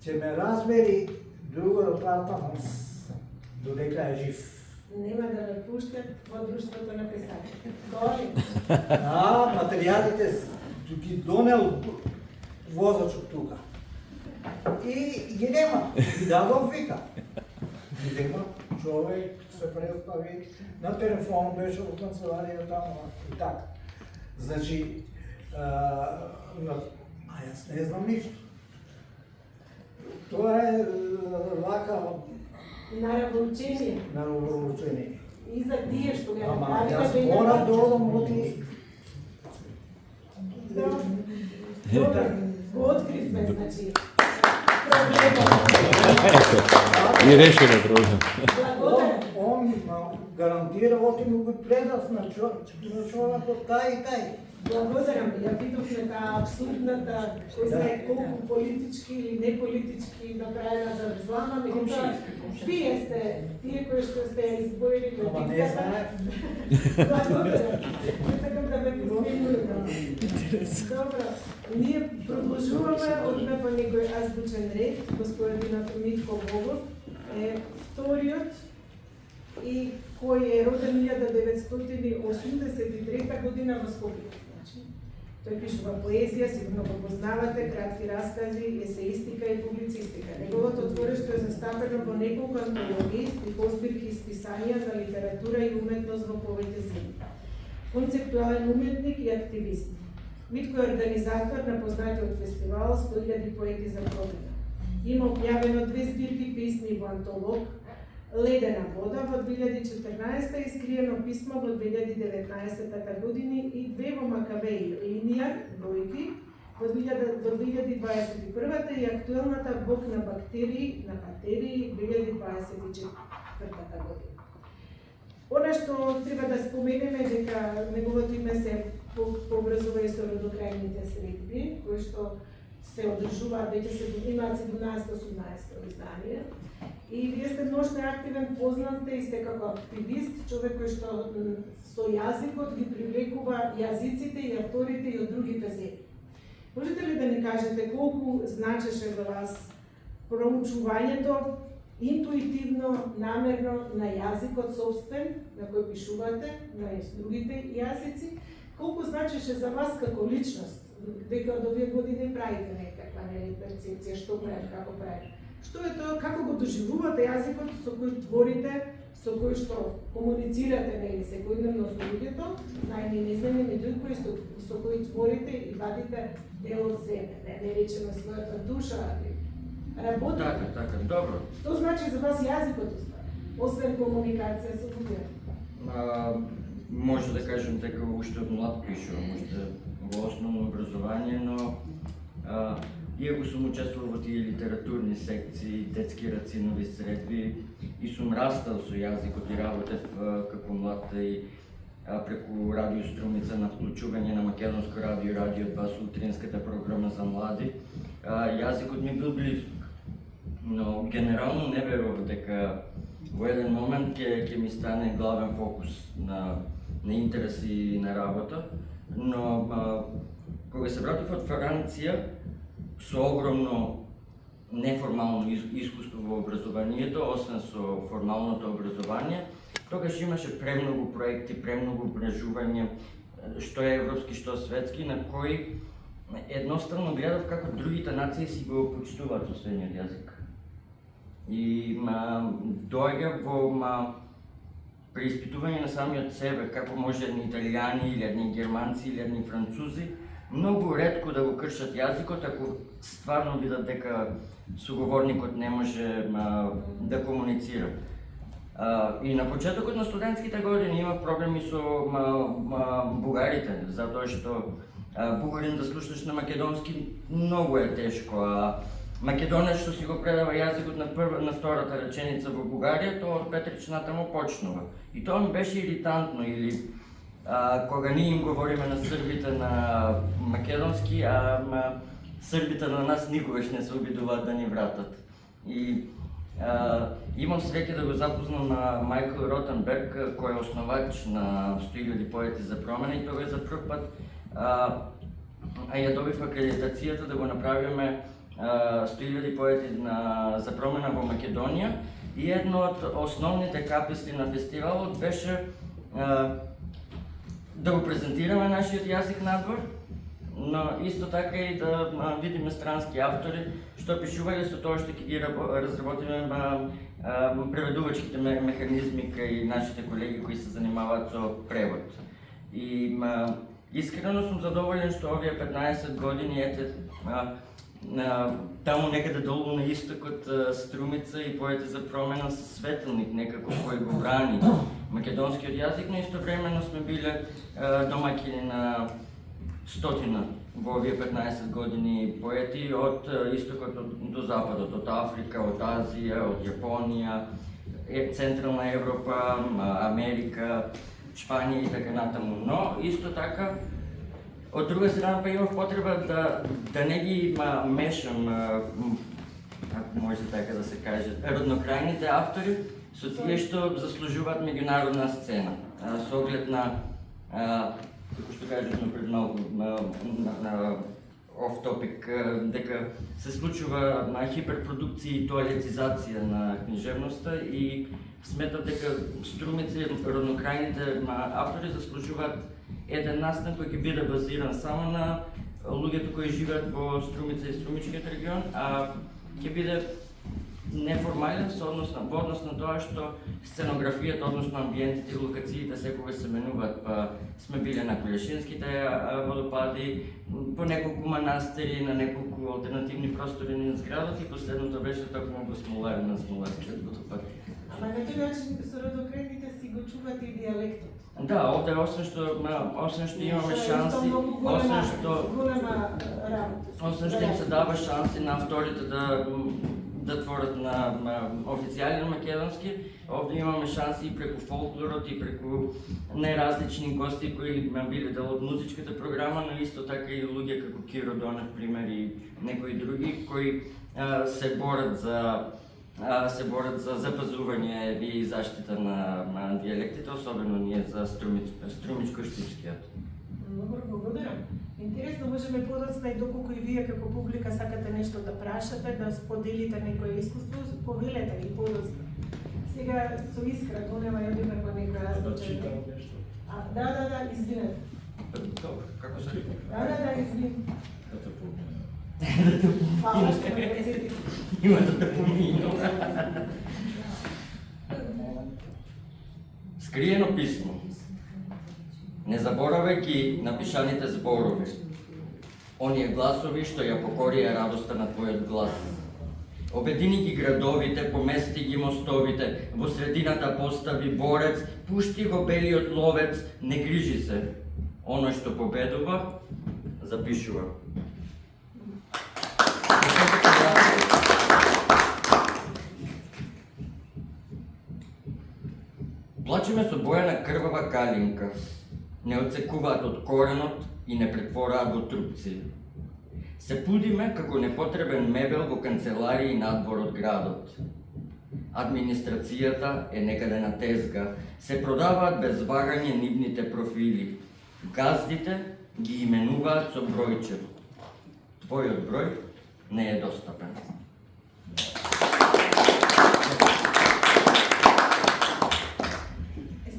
Ќе ме разбери другиот апартамент додека е жив. Нема да ме пуштат во друштвото на писателите. Дори. Материјалите ги донел возачот тука. И ги нема. Ги дадов вика. Ги нема. Човек се представи на телефон, беше во канцеларија таму и така. Значи, јас не знам ништо. Тоа е вака Наравоучение. наравоучение. И за тие што го Ама направиле јас мора да одам оти. Добро, го откривме, значи. И решено проблем. Благодарам. Он гарантира оти му го предав на човекот тај и тај. Благодарам, ја видовме таа абсурдната, кој знае колку политички или неполитички направена заврзлама, меѓутоа вие сте тие кои што сте ја избоили Ама не политиката. знае. Благодарам. Не сакам да ме посмејувам. Добро, ние продолжуваме од по некој азбучен ред. Господинот Митко Богов е вториот и кој е роден 1983 година во Скопје. Тој пишува поезија, сигурно го познавате, кратки раскази, есеистика и публицистика. Неговото творештво е застапено во неколку антологии, стихозбирки и списанија за литература и уметност во повеќе земји. Концептуален уметник и активист. Митко е организатор на познатиот фестивал 100.000 поети за промена. Има објавено 2 збирки песни во антолог Ледена вода во 2014 и Искриено писмо во 2019 години и 2 во Макавеи линија бројки во 2021 и актуелната Бог на бактерии на патерии 2024 година. Она што треба да споменеме дека неговото име се поврзува и со родокрајните средби, кои што се одржуваат, веќе се имаат 17-18 издание. И вие сте множно активен, познат и сте како активист, човек кој што со јазикот ги привлекува јазиците и авторите и од другите земји. Можете ли да ни кажете колку значеше за вас проучувањето интуитивно, намерно на јазикот собствен, на кој пишувате, на другите јазици, колку значеше за вас како личност, дека од овие години правите некаква перцепција, што правите, како правите? Што е тоа, како го доживувате јазикот со кој творите со кои што комуницирате нели секојдневно со луѓето, знаени и незнани, меѓутоа со кои творите и вадите дел од себе, не речеме својата душа, работите. Така, добро. Што значи за вас јазикот, освен комуникација со луѓето? Може да кажем дека уште од млад пишувам, уште во основно образование, но иако сум учествувал во тие литературни секции, детски рацинови средби и сум растал со јазикот и работев како млад и преку Радио Струмица на вклучување на Македонско радио и Радио 2 со утринската програма за млади, јазикот ми бил близок. Но генерално не верував дека во еден момент ќе ми стане главен фокус на интерес и на работа, но кога се вратив од Франција со огромно неформално искуство во образованието, освен со формалното образование, тогаш имаше премногу проекти, премногу умрежување, што е европски, што светски, на кои едноставно гледав како другите нации си го почитуваат собствениот јазик. И доаѓа во преиспитување на самиот себе, како може едни италијани или едни германци или едни французи многу ретко да го кршат јазикот ако стварно видат дека суговорникот не може да комуницира. И на почетокот на студентските години имав проблеми со бугарите, затоа што бугарин да слушнеш на македонски многу е тешко, а македонец што си го предава јазикот на втората реченица во Бугарија, тоа од петричната му почнува. И тоа ми беше иритантно, или кога ние им говориме на србите на македонски, а србите на нас никогаш не се обидуваат да ни вратат. И имам среќа да го запознам на Майкл Ротенберг, кој е основач на 100.000 поети за промена, и тоа е за прв пат ја добив акредитацијата да го направиме 100.000 поети за промена во Македонија, и едно од основните капести на фестивалот беше да го презентираме нашиот јазик надвор, но исто така и да видиме странски автори што пишувале со тоа што ќе ги разработиме преведувачките механизми кај нашите колеги кои се занимаваат со превод. И искрено сум задоволен што овие 15 години таму некаде долу на истокот Струмица и поети за промена се светилник некако кој го брани македонскиот јазик, но истовремено сме биле домаќини на стотина во овие 15 години поети од истокот до западот, од Африка, од Азија, од Јапонија, Централна Европа, Америка, Шпанија и така натаму. Но исто така од друга страна па имав потреба да не ги мешам, ако може така да се каже, роднокрајните автори со тие што заслужуваат меѓународна сцена. Со оглед на, како што кажавме пред малку, на оф-топик, дека се случува хиперпродукција и туалетизација на книжевноста, и сметам дека Струмица и роднокрајните автори заслужуваат еден настан кој ќе биде базиран само на луѓето кои живеат во Струмица и Струмичкиот регион, а ќе биде неформален во однос на тоа што сценографијата, односно амбиентите и локациите секогаш се менуваат, па сме биле на Колешинските водопади, по неколку манастири, на неколку алтернативни простори на зградот, и последното беше токму во Смолари на Смоларскиот водопад. Ама на тој начин со родокредите си го чувате и диалектот. Да, овде освен што имаме шанси, освен што им се дава шанси на авторите да творат на официјален македонски, овде имаме шанси и преку фолклорот и преку најразлични гости кои биле дел од музичката програма, но исто така и луѓе како Киро Донев, пример, и некои други кои се борат за запазување и заштита на диалектите, особено ние за струмичко-штипскиот. Добро, благодарам. Интересно, можеме подоцна и доколку и вие како публика сакате нешто да прашате, да споделите некое искуство, повелете ги подоцна. Сега со Искра Донева јадиме по некоја случај. Да, извинете. Добро, како се река? Да, извинете. Да те поминам. Фала што ме подсетите. Има да те поминам. Скриено писмо. Не заборавајќи напишаните зборови, оние гласови што ја покорија радоста на твојот глас. Обедини ги градовите, помести ги мостовите, во средината постави борец, пушти го белиот ловец, не грижи се. Оној што победува, запишува. Плачеме со бојана крвава калинка, не отсекуваат од коренот и не претвораат во трупци. Се пудиме како непотребен мебел во канцеларии надвор од градот. Администрацијата е некаде на тезга, се продаваат без вагање нивните профили. Газдите ги именуваат со бројче. Твојот број не е достапен.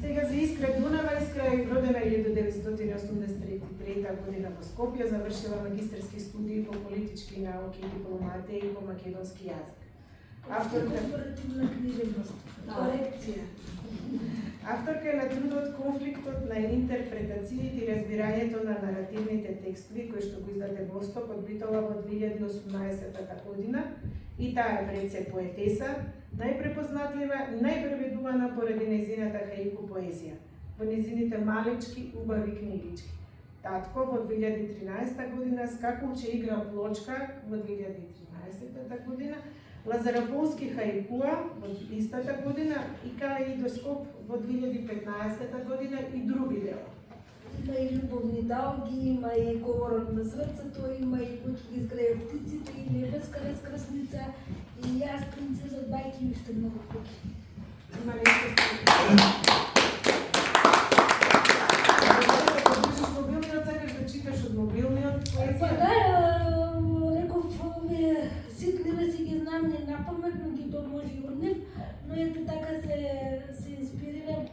Сега за Искра Дунава. Искра е родена 1983 година во Скопје, завршила магистерски студии по политички науки и дипломатија и по македонски јазик. Корпоративна книжевност. Корекција. Авторка е на трудот конфликтот на интерпретациите и разбирањето на наративните текстови, кои што го издаде Восток од Битола во 2018 година, и таа е пред се поетеса, најпрепознатлива и најпреведувана поради нејзината хаику поезија, во нејзините малечки, убави книгички. Татко во 2013 година, Скакулче игра плочка во 2013 година, Лазараполски хаикуа во истата година и Калеидоскоп во 2015 година и други дела. Има и љубовни далги, има и говорот на срцето, има и кучки изгреја птиците, и небеска раскрсница, и јас принцеза од бајки и уште многу куки. Има нешто мобилниот, сакаш да читаш од мобилниот поезија? Па да, реков, овие ситливе си ги знам не напамет, но ги може и од нив, но ето така се инспирирам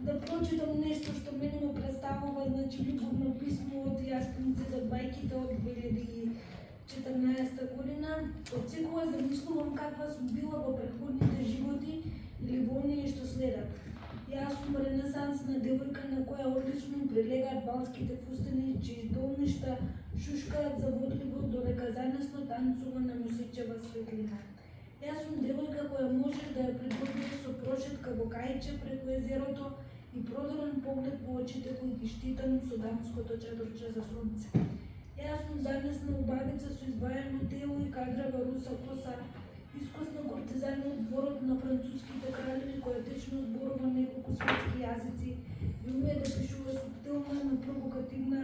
да прочитам нешто што мене ме представува, значи љубовно писмо од Јас принцеза од бајките од 2014 година. Од секогаш замислувам каква сум била во претходните животи или во оние што следат. Јас сум ренесансна девојка на која одлично им прилегаат балските фустани, чии долништа шушкаат заводливо додека занесно танцува на носичева светлина. Јас сум девојка која можеш да ја предводиш со прошетка во кајче преку езерото и продорен поглед во очите кои ги штитам со дамското чадорче за сонце. Јас сум занесна убавица со избајано тело и кадрава руса коса, искусна кортизана од дворот на француските кралеви која течно зборува неколку светски јазици и умее да пишува суптилна, но провокативна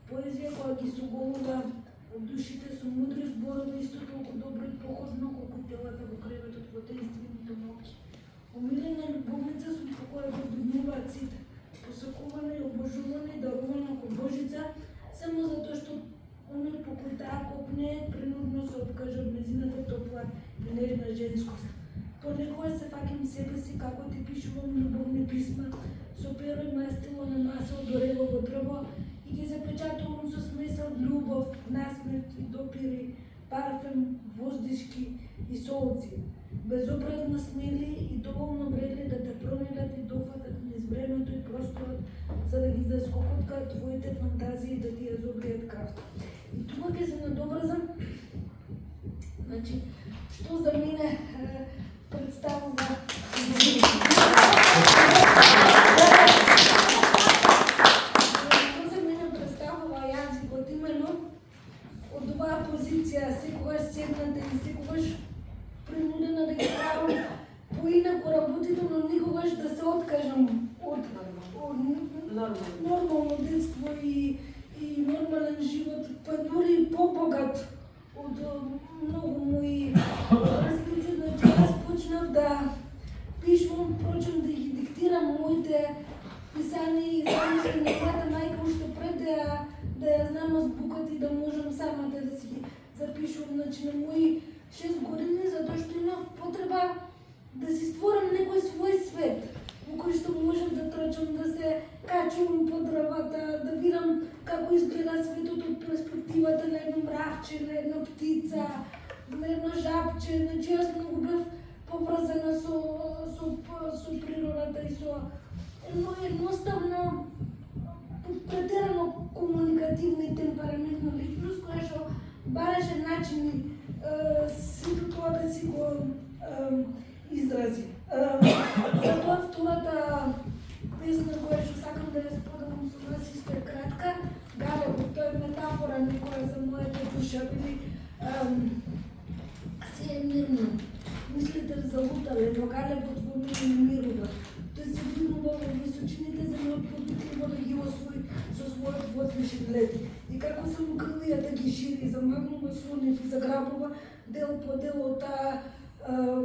поезија која ги соголува душите со мудри зборови, исто толку добро и походно колку телата во креветот во таинствените ноќи. Омилена љубовница сум по која го обиднуваат сите, посакувана и обожувана и дарувана ко Божица, само затоа што оној по кој таа копне принудно се откажа од нејзината топла и нежна женскост. Понекогаш се фаќам себе си како ти пишувам љубовни писма, со перо и мастило на маса од орелово дрво и ги запечатувам со смесел љубов, насмех и допири, парфем, воздишки и солци. Безобразно смели и доволно вредли да те пронелат и дофатат низ времето и просторот, за да ги заскокоткаат твоите фантазии да ти ја зобријат крафта. И тука ќе се надоврзам, значи, што за мене представува јазикот, именно од оваа позиција, секогаш седната и секогаш принудена да ги правам поинаку работите, но никогаш да се откажам од нормално детство и нормален живот, па дури и побогат од многу мои разлици. Значи, јас почнав да пишувам, почнав да ги диктирам моите писани и замисли на мојата мајка уште пред да ја знам азбуката и да можам самата да си ги запишувам. Значи, на мои 6 години, затоа што имав потреба да си створам некој свој свет, во кој што можам да трчам, да се качувам по дрвата, да видам како изгледа светот од перспективата на едно мравче, на една птица, на едно жабче. Значи, јас многу бев поврзана со со природата и со едноставно претерано комуникативна и темпераментна личност, која што бараше начини сето тоа да си го изрази. Затоа втората песна која што сакам да ја споделам со вас исто е кратка. Галебот, тоа е метафора некоја за мојата душа, били се е мирно. Мислите залутале, но галебот во мене мирува. Тој се вдигнува во височините за неотподутливо да ги освои со својот возвишен лет. И како се му крилија да ги шири, замагнува со нив и заграбува дел по дел од таа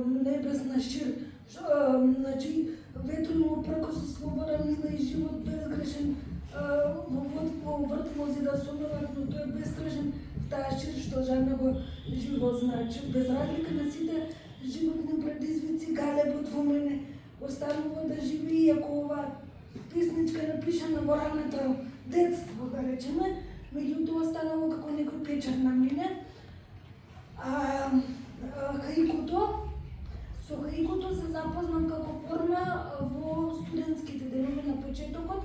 небесна шир. Значи, ветрови му преко со слобода мина и живот безгрешен во вртмози да сонуват, но тој е безгрешен в таа шир што жадного живот значи. Без разлика на сите животни предизвици, галебот во мене останува да живи, иако ова песничка е напишана во раното детство, да речеме, меѓутоа останало како некој печат на мене. Хаикото, со хаикото се запознам како форма во студентските денови на почетокот,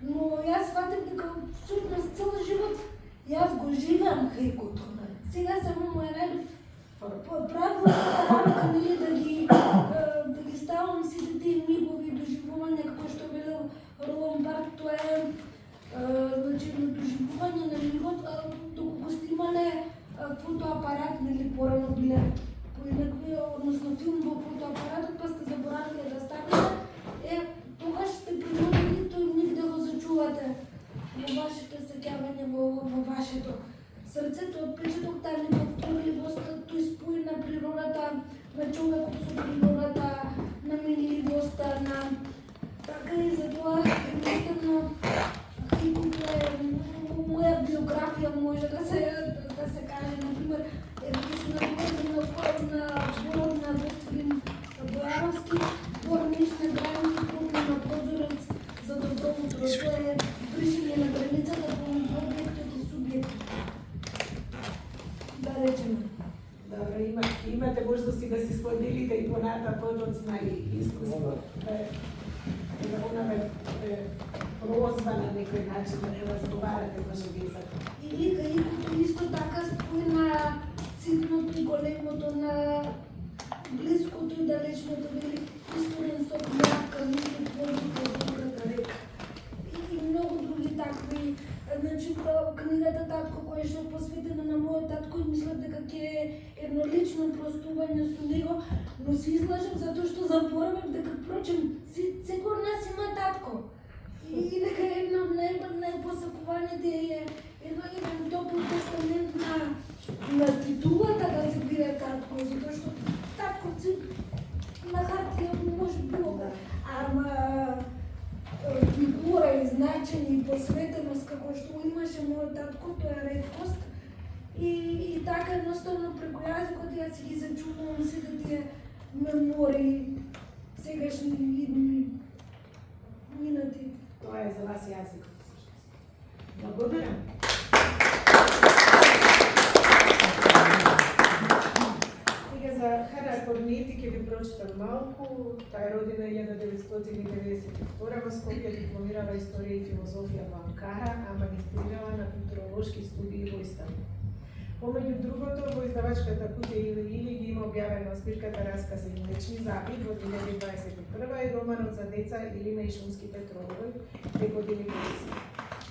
но јас сватив дека всушност цел живот јас го живеам хаикото. Сега само му е правилната рамка, нели, да ги ставам сите тие мигови доживувања, како што велел Ролан Барт, тоа е значи доживување на мигот, доколку сте имале фотоапарат, нели, порано биле поинакви, односно филм во фотоапаратот, па сте заборавиле да ставите, тогаш сте принудени тој миг да го зачувате во вашето сеќавање, во вашето срцето, отпечаток, таа неповторливост, тој спој на природата, на човекот со природата, на минливоста, на така и затоа едноставно хаикото е моја биографија, може да се каже, например, на зборот на Господин Бојаровски, Борнишна граница, на прозорец за добро утро, тоа е бришење на границата помеѓу објектот и субјектот. Да речеме. Добро, имате можности да си споделите и понатаму и искуство. Она ме прозва на некој начин да не разговарате, може би за Или хаикото исто така спој на ситното и големото, на блиското и далечното, вели исторен сок мјака, меѓу твоите другата река. И многу други такви. Значи, книгата Татко, која што е посветена на мојот татко, и мислам дека ќе е едно лично простување со него, но се излажам затоа што заборавам дека, впрочем, секој од нас има татко. И дека едно од најпосакуваните е еден топол тестамент на титулата да се биде татко, затоа што татковци на хартија може било, ама фигура и значење и посветеност како што имаше мојот татко, тоа е реткост. И така едноставно преку јазикот јас си ги зачувам сите тие мемории, сегашни идни минати. тоа е за вас јазикот. Благодарам. Сега за Хана Корнети ќе ви прочитам малку. Таа е родена 1992 во Скопје, дипломирала историја и филозофија во Анкара, а магистрирала на културолошки студии во Истанбул. Помеѓу другото, во издавачката кутија или ги има објавено збирката Раскази и млечни запи во 2021 и романот за деца Илина и шумските тролови преку делегација.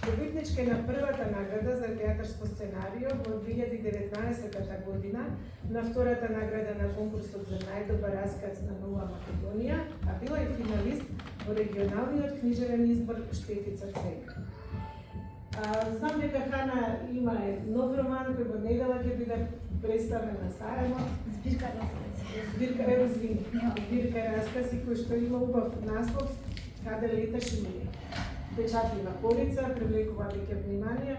Добитничка на првата награда за театарско сценарио во 2019 година, на втората награда на конкурсот за најдобар расказ на Нова Македонија, а била и финалист во регионалниот книжевен избор Штефица Цек. Знам дека Хана има нов роман кој во недела ќе биде представен на Сарајево. Збирка раскази кој што има убав наслов Каде леташ или печатлива полица, привлекува веќе внимание.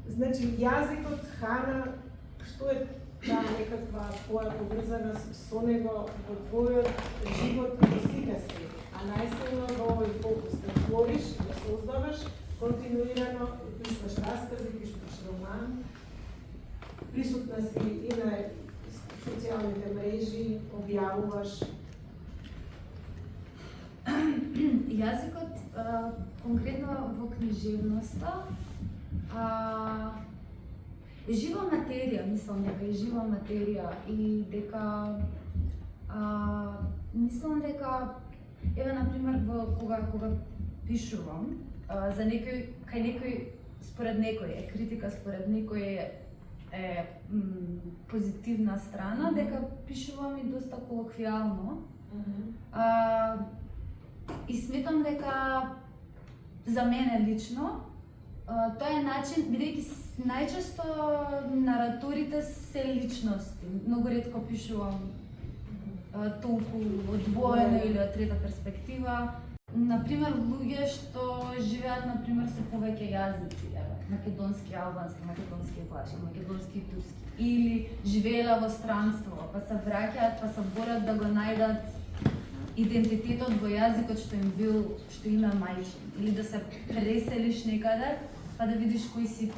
Значи јазикот Хана, што е таа некаква поја поврзана со него во твојот живот во сите сфери, а најсилно во овој фокус да твориш, да создаваш континуирано, пишуваш раскази, пишуваш роман, присутна си и на социјалните мрежи, објавуваш. јазикот, конкретно во книжевноста, е жива материја, мислам дека е жива материја и дека мислам дека еве на пример кога пишувам за некој кај некој според некој е критика, според некој е позитивна страна, дека пишувам и доста колоквијално. И сметам дека за мене лично тоа е начин, бидејќи најчесто нараторите се личности. Многу ретко пишувам толку одвоено или од трета перспектива. Например, луѓе што живеат например со повеќе јазици, македонски, албански, македонски и влашки, македонски и турски, или живеела во странство, па се враќаат, па се борат да го најдат идентитетот во јазикот што им бил, што им е мајчин, или да се преселиш некаде, па да видиш кој си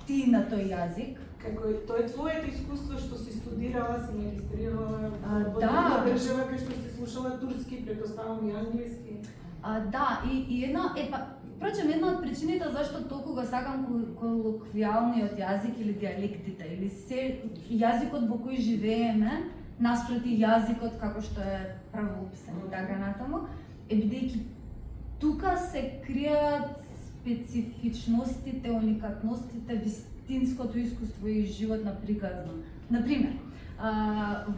ти на тој јазик. Како тоа е твоето искуство што си студирала, си регистрирала во Да. друга држава кај што си слушала турски, претпоставам и англиски. Да, и една впрочем една од причините зашто толку го сакам колоквијалниот јазик или диалектите или се јазикот во кој живееме наспроти јазикот како што е правоописен и така натаму, е бидејќи тука се кријат специфичностите, уникатностите, вистинското искуство и животна приказна. Например,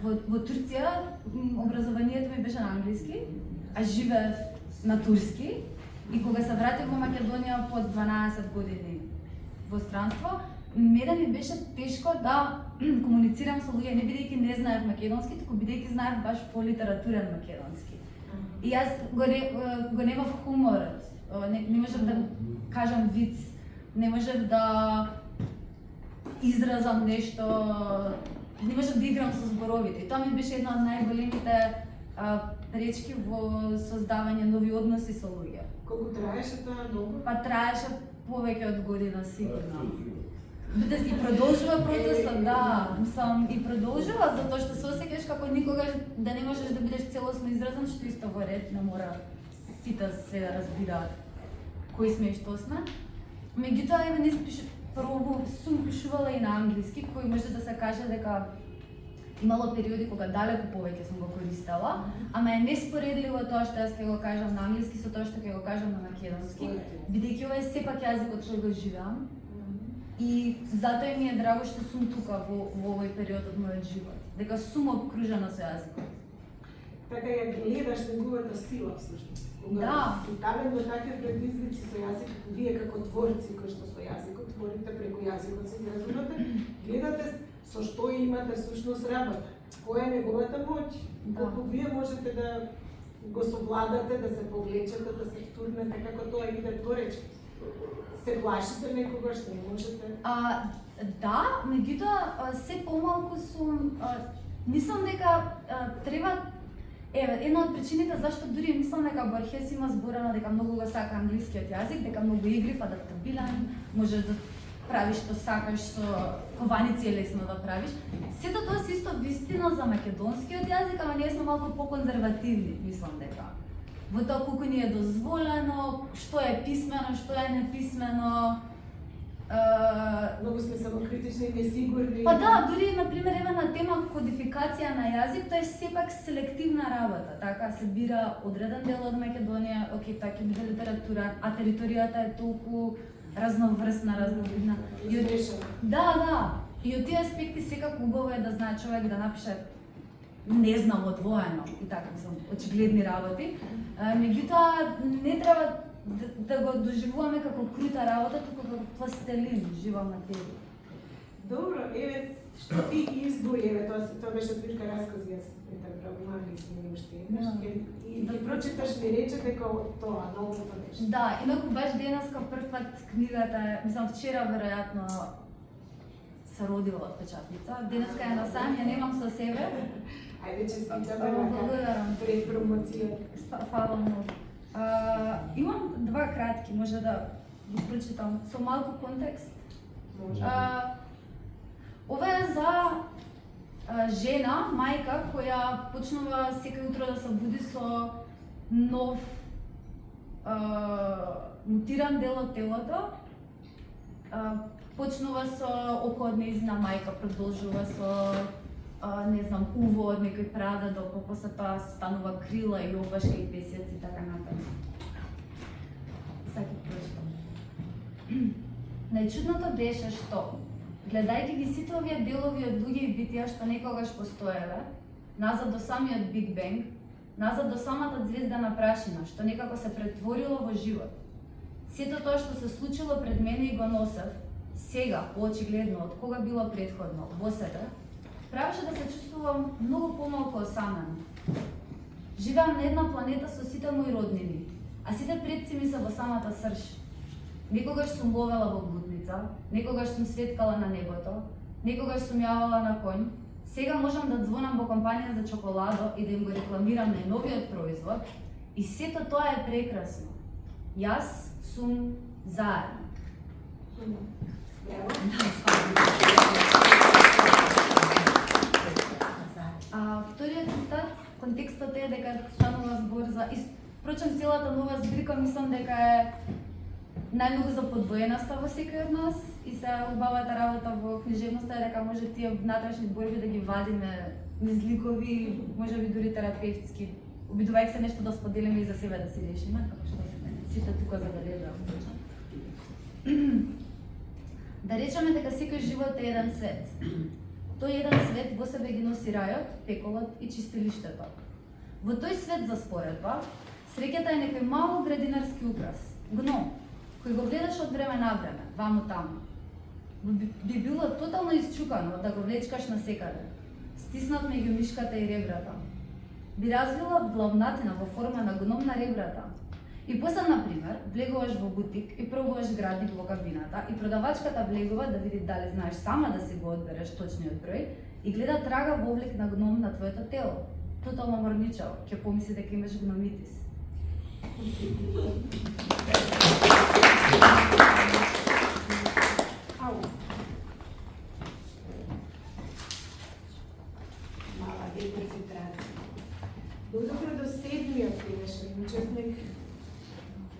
во Турција образованието ми беше на англиски, а живеев на турски и кога се вратив во Македонија по 12 години во странство, мене ми беше тешко да комуницирам со луѓе, не бидејќи не знаев македонски, туку бидејќи знаев баш по литературен македонски. И јас го немав хуморот, не можев да кажам виц, не можев да изразам нешто, не можев да играм со зборовите. И тоа ми беше една од најголемите пречки во создавање нови односи со луѓе. Колку траеше тоа долго? Па траеше повеќе од година сигурно. И продолжува процесот, да, мислам, и продолжува затоа што се осеќаш како никогаш да не можеш да бидеш целосно изразен, што исто во ред не мора сите се да разбираат кои сме и што сме. Меѓутоа, еве не прво сум пишувала и на англиски, кој може да се каже дека имало периоди кога далеку повеќе сум го користела, ама е неспоредливо тоа што јас ќе го кажам на англиски со тоа што ќе го кажам на македонски, бидејќи ова е сепак јазикот кој го живеам. И затоа ми е драго што сум тука во овој период од мојот живот, дека сум обкружена со јазикот. Така ја гледаш неговата сила всушност. Да. И ставен до такви предизвици со јазикот, вие како творци кои што со јазикот творите, преку јазикот се изразувате, гледате со што имате всушност работа. Која е неговата моќ? Колку вие можете да го совладате, да се повлечете, да се втурнете, како тоа иде творечки. Се плашите некогаш, не можете? Да, меѓутоа се помалку сум, мислам дека треба. Еве, една од причините зашто дури мислам дека Борхес има зборено дека многу го сака англискиот јазик, дека многу игрив, адаптабилен, можеш да правиш што сакаш, со кованици е лесно да правиш. Сето тоа се исто вистина за македонскиот јазик, ама ние сме малку поконзервативни, мислам дека. Во тоа колку ни е дозволено, што е писмено, што е неписмено. Многу сме самокритични и несигурни. Па да, дури например еве на тема кодификација на јазик, тоа е сепак селективна работа, така се бира одреден дел од Македонија, окей, така ќе биде литература, а територијата е толку разноврсна, разновидна. Да. И од тие аспекти секако убаво е да знае човек да напише не знам одвоено и така мислам очигледни работи. Меѓутоа не треба да го доживуваме како крута работа, туку како пластелин, жива материја. Добро, еве што ти избори, еве тоа беше збирка раскази, јас претрагувам и не уште еднаш. И ги прочиташ ми рече дека тоа новото нешто. Да, инаку баш денеска прв пат книгата, мислам вчера веројатно се родила од печатница. Денеска е насам, ја немам со себе. Ајде честитаме на пред промоцијата. Фала многу. Имам два кратки, може да ги прочитам со малку контекст. Ова е за жена, мајка, која почнува секој утро да се буди со нов мутиран дел од телото, почнува со око од нејзина мајка, продолжува со не знам, уво од некој прадедо, после тоа станува крила и обашка и песјаци и така натаму. Саки прочитам. Најчудното беше што, гледајќи ги сите овие делови од луѓе и битија што некогаш постоеле, назад до самиот Биг Бенг, назад до самата звездана прашина, што некако се претворило во живот. Сето тоа што се случило пред мене и го носев, сега, поочигледно, од кога било претходно, во себе, правеше да се чувствувам многу помалку осамен. Живеам на една планета со сите мои роднини, а сите предци ми се во самата срж. Некогаш сум ловела во блудница, некогаш сум светкала на небото, некогаш сум јавала на конј, сега можам да звонам во компанија за чоколадо и да им го рекламирам најновиот производ, и сето тоа е прекрасно. Јас сум заедно. Вториот цитат, контекстот е дека станува збор за... Впрочем, целата нова збирка мислам дека е најмногу за подвоеноста во секој од нас и се убавата работа во книжевноста е дека може тие внатрешни борби да ги вадиме низ ликови, може би дури терапевтски, обидувајќи се нешто да споделиме и за себе да си решиме, како што сите тука забележаа. Да речеме дека секој живот е еден свет. Тој еден свет во себе ги носи рајот, пеколот и чистилиштето. Во тој свет за споредба, среќата е некој мал градинарски украс, гном, кој го гледаш од време на време, ваму таму. Би било тотално исчукано да го влечкаш на секаде, стиснат меѓу мишката и ребрата. Би развила главнатина во форма на гном на ребрата. И после, например, влегуваш во бутик и пробуваш градник во кабината и продавачката влегува да види дали знаеш сама да си го одбереш точниот број и гледа трага во облик на гном на твоето тело. Тотално морничаво, ќе помисли дека имаш гномитис. Мала депонцентрација. Додека до седмиот денешен учесник,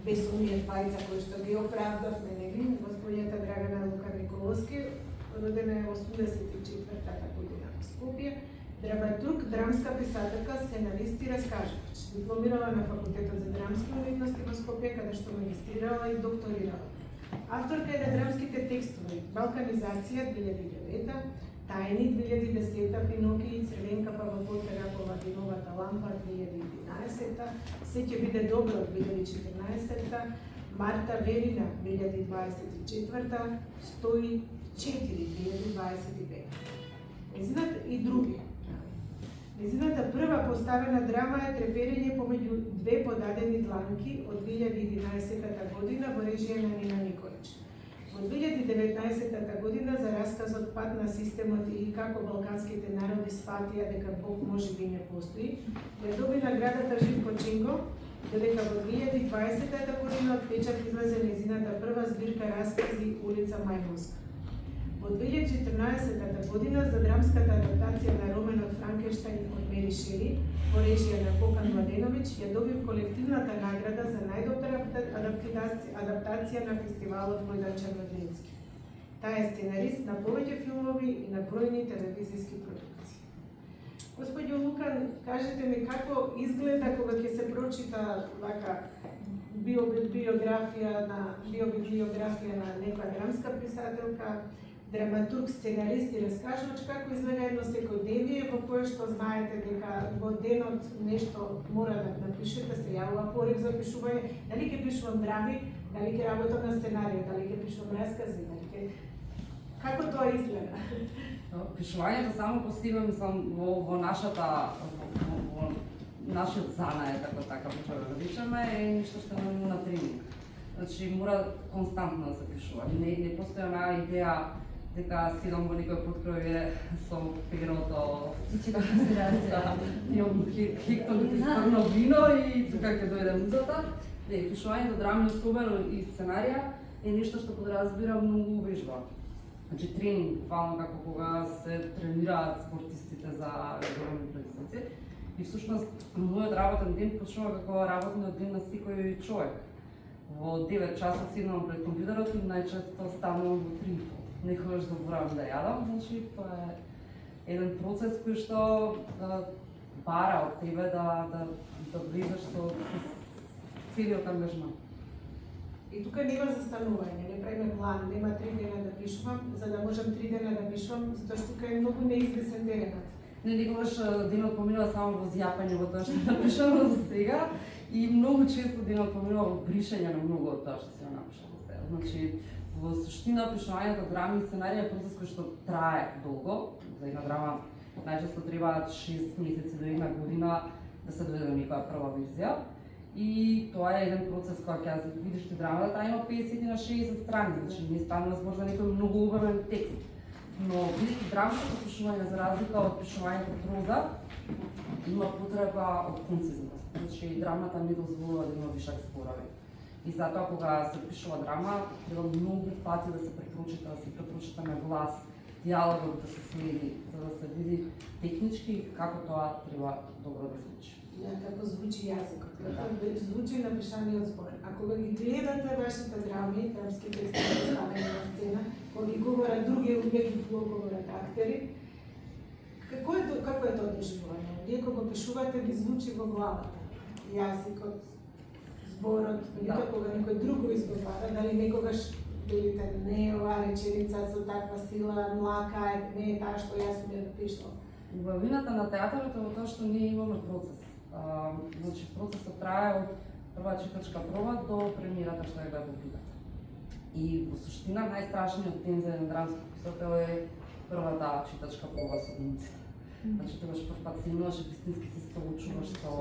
без оние двајца кои што ги оправдавме, нели, господјата Драгана Лука Николовски, родена е 84-та година во Скопје, драматург, драмска писателка, сценарист и раскажувач. Дипломирала на Факултетот за драмски уметности во Скопје, каде што магистрирала и докторирала. Авторка е на драмските текстови Балканизација 2009, Тајни 2010, Пиноки и Црвенкапа во потрага по Вадиновата лампа 2011, Се ќе биде добро 2014, Марта Верина 2024, 104 2025. Незината и други. Незината прва поставена драма е Треперење помеѓу две подадени дланки од 2011 година во режија на Нина Николич. Во 2019 година за расказот Пат на системот и како балканските народи сфатија дека Бог може би не постои, ја доби наградата Живко Чинго, додека во 2020 година од печат излезе незината прва збирка раскази Улица Мајмунска. Во 2014 година за драмската адаптација на романот Франкенштајн од Мери Шели, во режија на Покан Младеновиќ, ја добив колективната награда за најдобра адаптација на фестивалот Војдан Черноденски. Таа е сценарист на повеќе филмови и на бројни телевизиски продукции. Господјо Лукан, кажете ми како изгледа кога ќе се прочита вака биографија на некоја драмска писателка, драматург, сценарист и раскажувач, како изгледа едно секојдневие во кое што знаете дека во денот нешто мора да напишете, се јавува порив за пишување, дали ќе пишувам драми, дали ќе работам на сценарија, дали ќе пишувам раскази, дали ќе... Како тоа изгледа? Пишувањето само по себе, мислам, во нашиот занаед, ако така може да речеме, е нешто што не на тренинг. Значи, мора константно да се пишува. Не постоја онаа идеја дека сидам во некој поткроје со перото, имам хектолитарно вино и тука ќе дојде музата. Не, пишувањето драми, особено и сценарија, е нешто што подразбира многу вежба. Значи, тренинг, буквално како кога се тренираат спортистите за големи предизвици. И всушност, мојот работен ден почнува како работниот ден на секој човек. Во 9 часот седнам пред компјутерот и најчесто станувам во 3. Некогаш заборавам да јадам, значи тоа е еден процес кој што бара од тебе да влезеш со целиот ангажман. И тука нема застанување, не правиме план, нема 3 дена да пишувам, за да можам 3 дена да пишувам, затоа што тука е многу неизвестен теренот. Не, никогаш денот поминува само во зјапање во тоа што напишано за сега и многу често денот поминува во бришање на многу од тоа што се напишано за сега. Значи, во суштина пишувањето драми и сценарија е процес кој што трае долго. За една драма најчесто требаат 6 месеци до 1 година да се доведе до некоја прва верзија. И тоа е еден процес кој ќе видиш ти драмата, таа има 50 на 60 страни, значи не станува збор за некој многу обемен текст. Но бидејќи драмското пишување за разлика од пишувањето проза има потреба од концизност. Значи драмата не дозволува да има вишак зборови. И затоа кога се пишува драма, треба многу пати да се препрочита на глас, диалогот да се следи, за да се види технички како тоа треба добро да звучи. Како звучи јазикот, како звучи напишаниот збор. А кога ги гледате вашите драми, драмски текстови поставени на сцена, кога ги говорат други умеки, кога говорат актери, какво е тоа доживување? Вие кога пишувате ви звучи во главата, јазикот, зборот, или кога некој друг го изговара, дали некогаш велите не оваа реченица со таква сила, млака, не е таа што јас сум ја напишала. Убавината на театарот е во тоа што ние имаме процес. Значи процесот трае од прва читачка проба до премиерата што е во публиката. И во суштина најстрашниот ден за еден драмски писател е првата читачка проба со глумците. Значи тогаш прв пат се имаш вистински се соочуваш со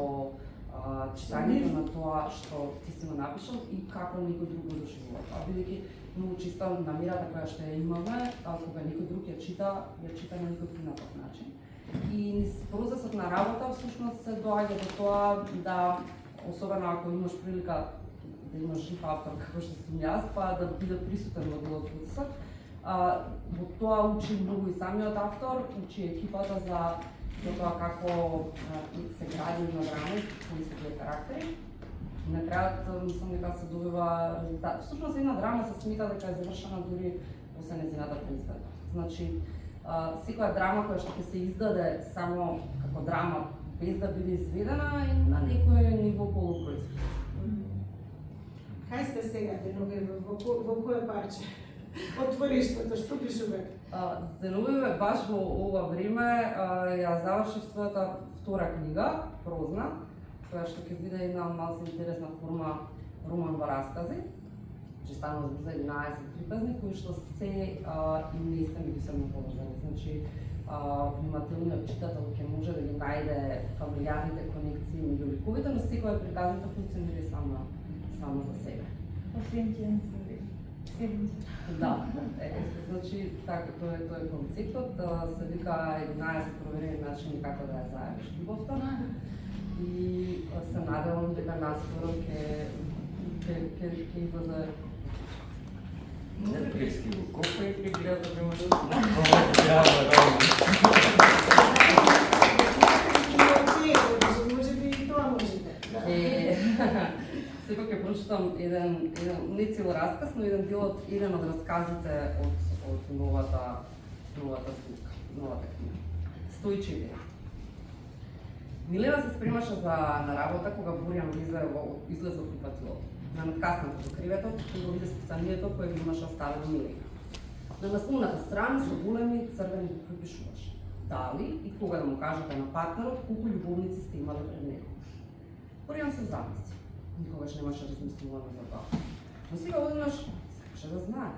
читањето на тоа што ти си го напишал и како некој друг го доживува. А бидејќи многу чисто намерата која што ја имаме, кога некој друг ја чита на некој принапад начин. И низ процесот на работа всушност се доаѓа до тоа да, особено ако имаш прилика да имаш жив автор како што сум јас, па да биде присутен во делот процесот. Во тоа учи многу и самиот автор, учи екипата за тоа како се гради на драма, кои се тие карактери. На крајот мислам дека се добива резултат. Всушност една драма се смета дека е завршена дури после нејзината преизглед. Значи секоја драма која што ќе се издаде само како драма без да биде изведена е на некој ниво полупроизвод. Кај сте сега, Денове, во кој парче? Отвориштвото, што пишувате? Денове баш во ова време ја завршив својата втора книга, прозна, која што ќе биде една малку интересна форма роман во раскази. Че станува за 11 припазни, кои што се и места меѓусебно поврзани. Значи, внимателниот читател ќе може да ги најде фамилиарните конекции меѓу ликовите, но секоја приказната функционира само за себе. Освен Да, значи така тоа е концептот, се вика 11 проверени начини како да ја заедиш љубовта. И се надевам дека наскоро ќе излезе. Не приски го колко и пригледа да имаш Може би и тоа можете. Сепак ќе прочитам еден не цел расказ, но еден дел од еден од расказите од новата зборка, новата книга. 104. Милена се спремаше на работа кога Борјан излезе од купатилото. На надкасната до креветот и го виде списанието кое ги имаше оставено Милена. На насловната страна со големи црвени букви пишуваше: дали и кога да му кажете на партнерот колку љубовници сте имали пред него. Борјан се замисли. Никогаш немаше размислување за тоа. Но сега одеднаш сакаше да знае.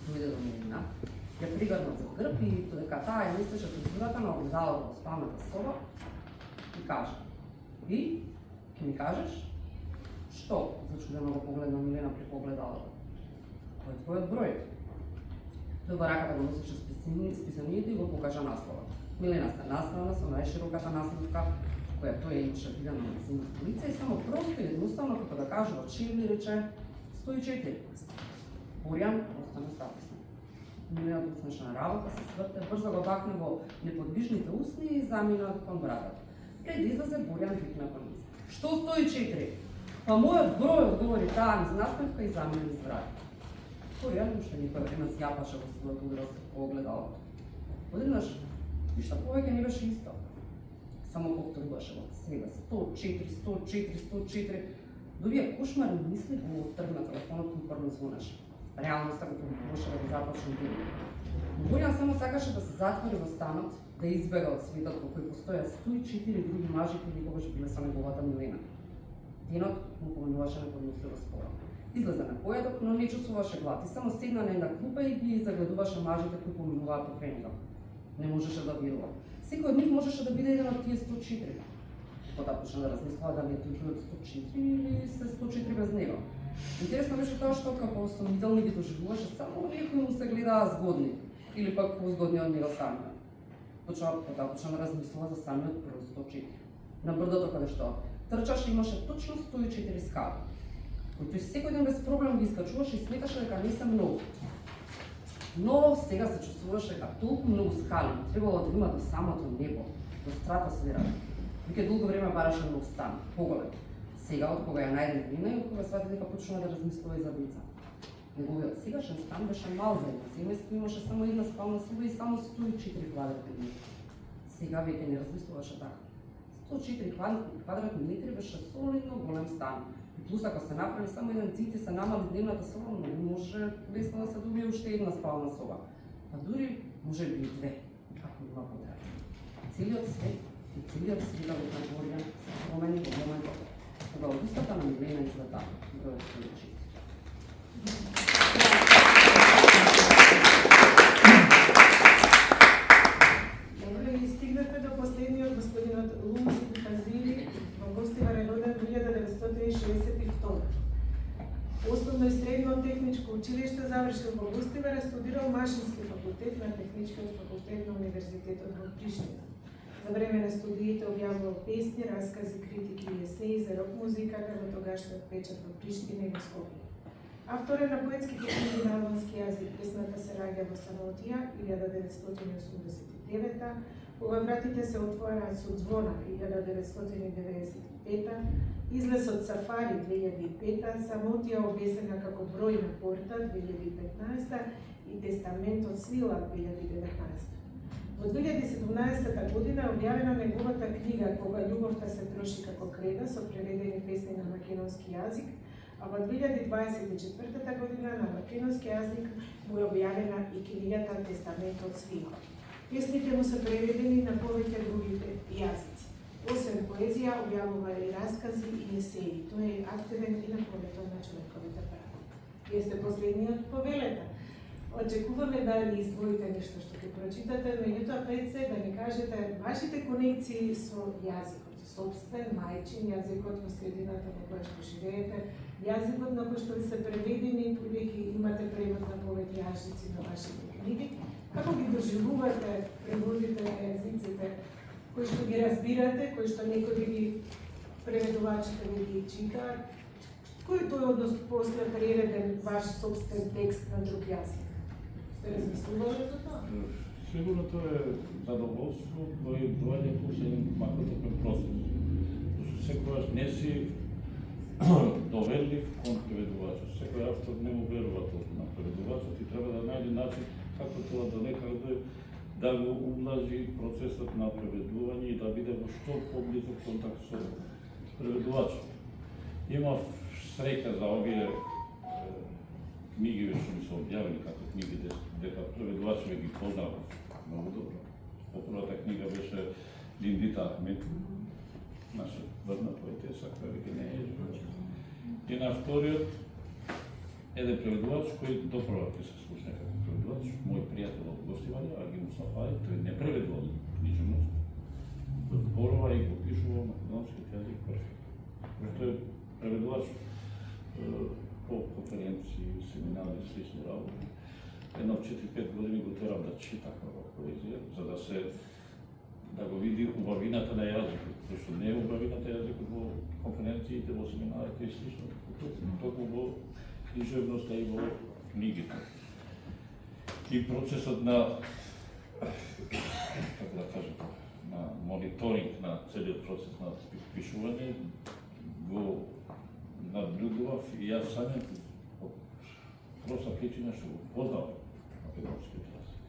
Дојде до Милена, ја пригрна за грб и додека таа ја мислеше пред на огледалото во спалната соба и кажа: "И, ќе ми кажеш?" "Што?" Зачудено го погледна Милена при огледалото. "Кој е твојот број?" Тој во раката го носеше списанието и го покажа насловот. Милена се насмеа со најшироката насмевка која тој ја имаше видена на незиното лице и само просто и едноставно како да кажува чивли рече 104. Борјан остана статисно. Милена почнеше на работа, се сврте, брзо го бакна во неподвижните усни и замина кон братата. Пред да излезе Борјан викна кон неа: "Што 104?" Па мојот број одговори таа низ насмевка и за мене здрави. Тој јадно што некој време зјапаше во својот удраз огледало. Одеднаш, ништа повеќе не беше исто. Само повторуваше во себе 104, 104, 104. Довија кошмарни мисли го оттргна телефонот и упорно звонеше. Реалноста го помогаше да го започне денот. Бојан само сакаше да се затвори во станот, да избега од светот во кој постоја 104 други мажи кои никогаш биле со неговата Милена. Денот му поминуваше неподносливо споро. Излезе на појадок, но не чувствуваше глад и само седна на една клупа и ги загледуваше мажите кои поминуваат покрај него. Не можеше да верува. Секој од нив можеше да биде еден од тие 104. Потоа почна да размислува дали е тој бројот 104 или се 104 без него. Интересно беше тоа што како осомнителни ги доживуваше само оние кои му се гледаа згодни или пак позгодни од него самиот. Потоа почна да размислува за самиот број 104. На брдото каде што трчаше имаше точно 104 скали, кои тој секој ден без проблем ги искачуваше и сметаше дека не се многу. Но сега се чувствуваше дека толку многу скали требало да има до самото небо, до стратосферата. Веќе долго време бараше нов стан, поголем. Сега, од кога ја најде Милена и од кога свати дека почна да размислува и за деца. Неговиот сегашен стан беше мал за една семејство, имаше само една спална соба и само 104 квадратни метри. Сега веќе не размислуваше така. 104 квадратни метри беше солидно голем стан. И плюс ако се направи само еден цит и се намали дневната соба, може лесно да се добие уште една спална соба. А дури може би и две, ако има потреба. Целиот свет и целиот свет во Трајгорија се промени во моментот кога од устата на Милена излета бројот 104. Стигнахме до последниот господинот Лумс Казили во Гостиваре роден 1962. Основно и средно техничко училиште завршил во Гостиваре, студирал машински факултет на Техничкиот факултет на Универзитетот во Приштина. За време на студиите објавувал песни, раскази, критики и есеи за рок музиката во тогашниот печат во Приштина и во Скопје. Автор е на поетските книги на албански јазик. Песната се раѓа во Самотија 1989, кога вратите се отвораат со звона 1995, Излезот Сафари 2005, Самотија обесена како број на порта 2015 и Тестаментот Свила 2019. Во 2017 година е објавена неговата книга Кога љубовта се троши како креда со преведени песни на македонски јазик, а во 2024 година на македонски јазик му е објавена и книгата Тестаментот Свила. Песните му се преведени на повеќе другите јазици. Освен поезија, објавува и раскази и есеи. Тој е активен и на полето на човековите права. Вие сте последниот по велета. Очекуваме да ни издвоите нешто што ќе прочитате, меѓутоа пред се да ни кажете вашите конекции со јазикот, сопствен, мајчин јазикот во средината во која што живеете, јазикот на кој што ви се преведени, бидејќи имате превод на повеќе јазици на вашите книги, како ги доживувате преводите на јазиците, кои што ги разбирате, кои што некои ги преведувачите ви ги читаат, кој тој однос после преведен ваш собствен текст на друг јазик? Сте размислували за тоа? Сигурно тоа е задоволство кој доаѓа после еден макротопен процес. Секојаш не си доверлив кон преведувачот. Секој автор не му верува толку на преведувачот и треба да најде начин како тоа да некаде да го умножи процесот на преведување и да биде во што поблизок контакт со преведувачот. Имав среќа за овие книги што ми се објавени како книги дека преведувачот ги познав многу добро. Попрвата книга беше Линдита Ахмет, наша врна поетеса, која веќе не е жива. И на вториот еден преведувач кој допрва ќе се слушне како преведувач, мој пријател од Гостиваре, Аги Мустафај, тој не преведувал книжевност, зборува и го пишува македонски јазик перфектно. Тој е преведувач по конференции, семинари и слични работи. Едно 4-5 години го терам да чита како поезија, за да се да го види убавината на јазикот, зашто не е убавината јазикот во конференциите, во семинарите и слично, токму во книжевноста и во книгите. И процесот на, како да кажем, на мониторинг на целиот процес на пишување го наблюдував и јас самиот од проста причина што го познавам македонскиот јазик.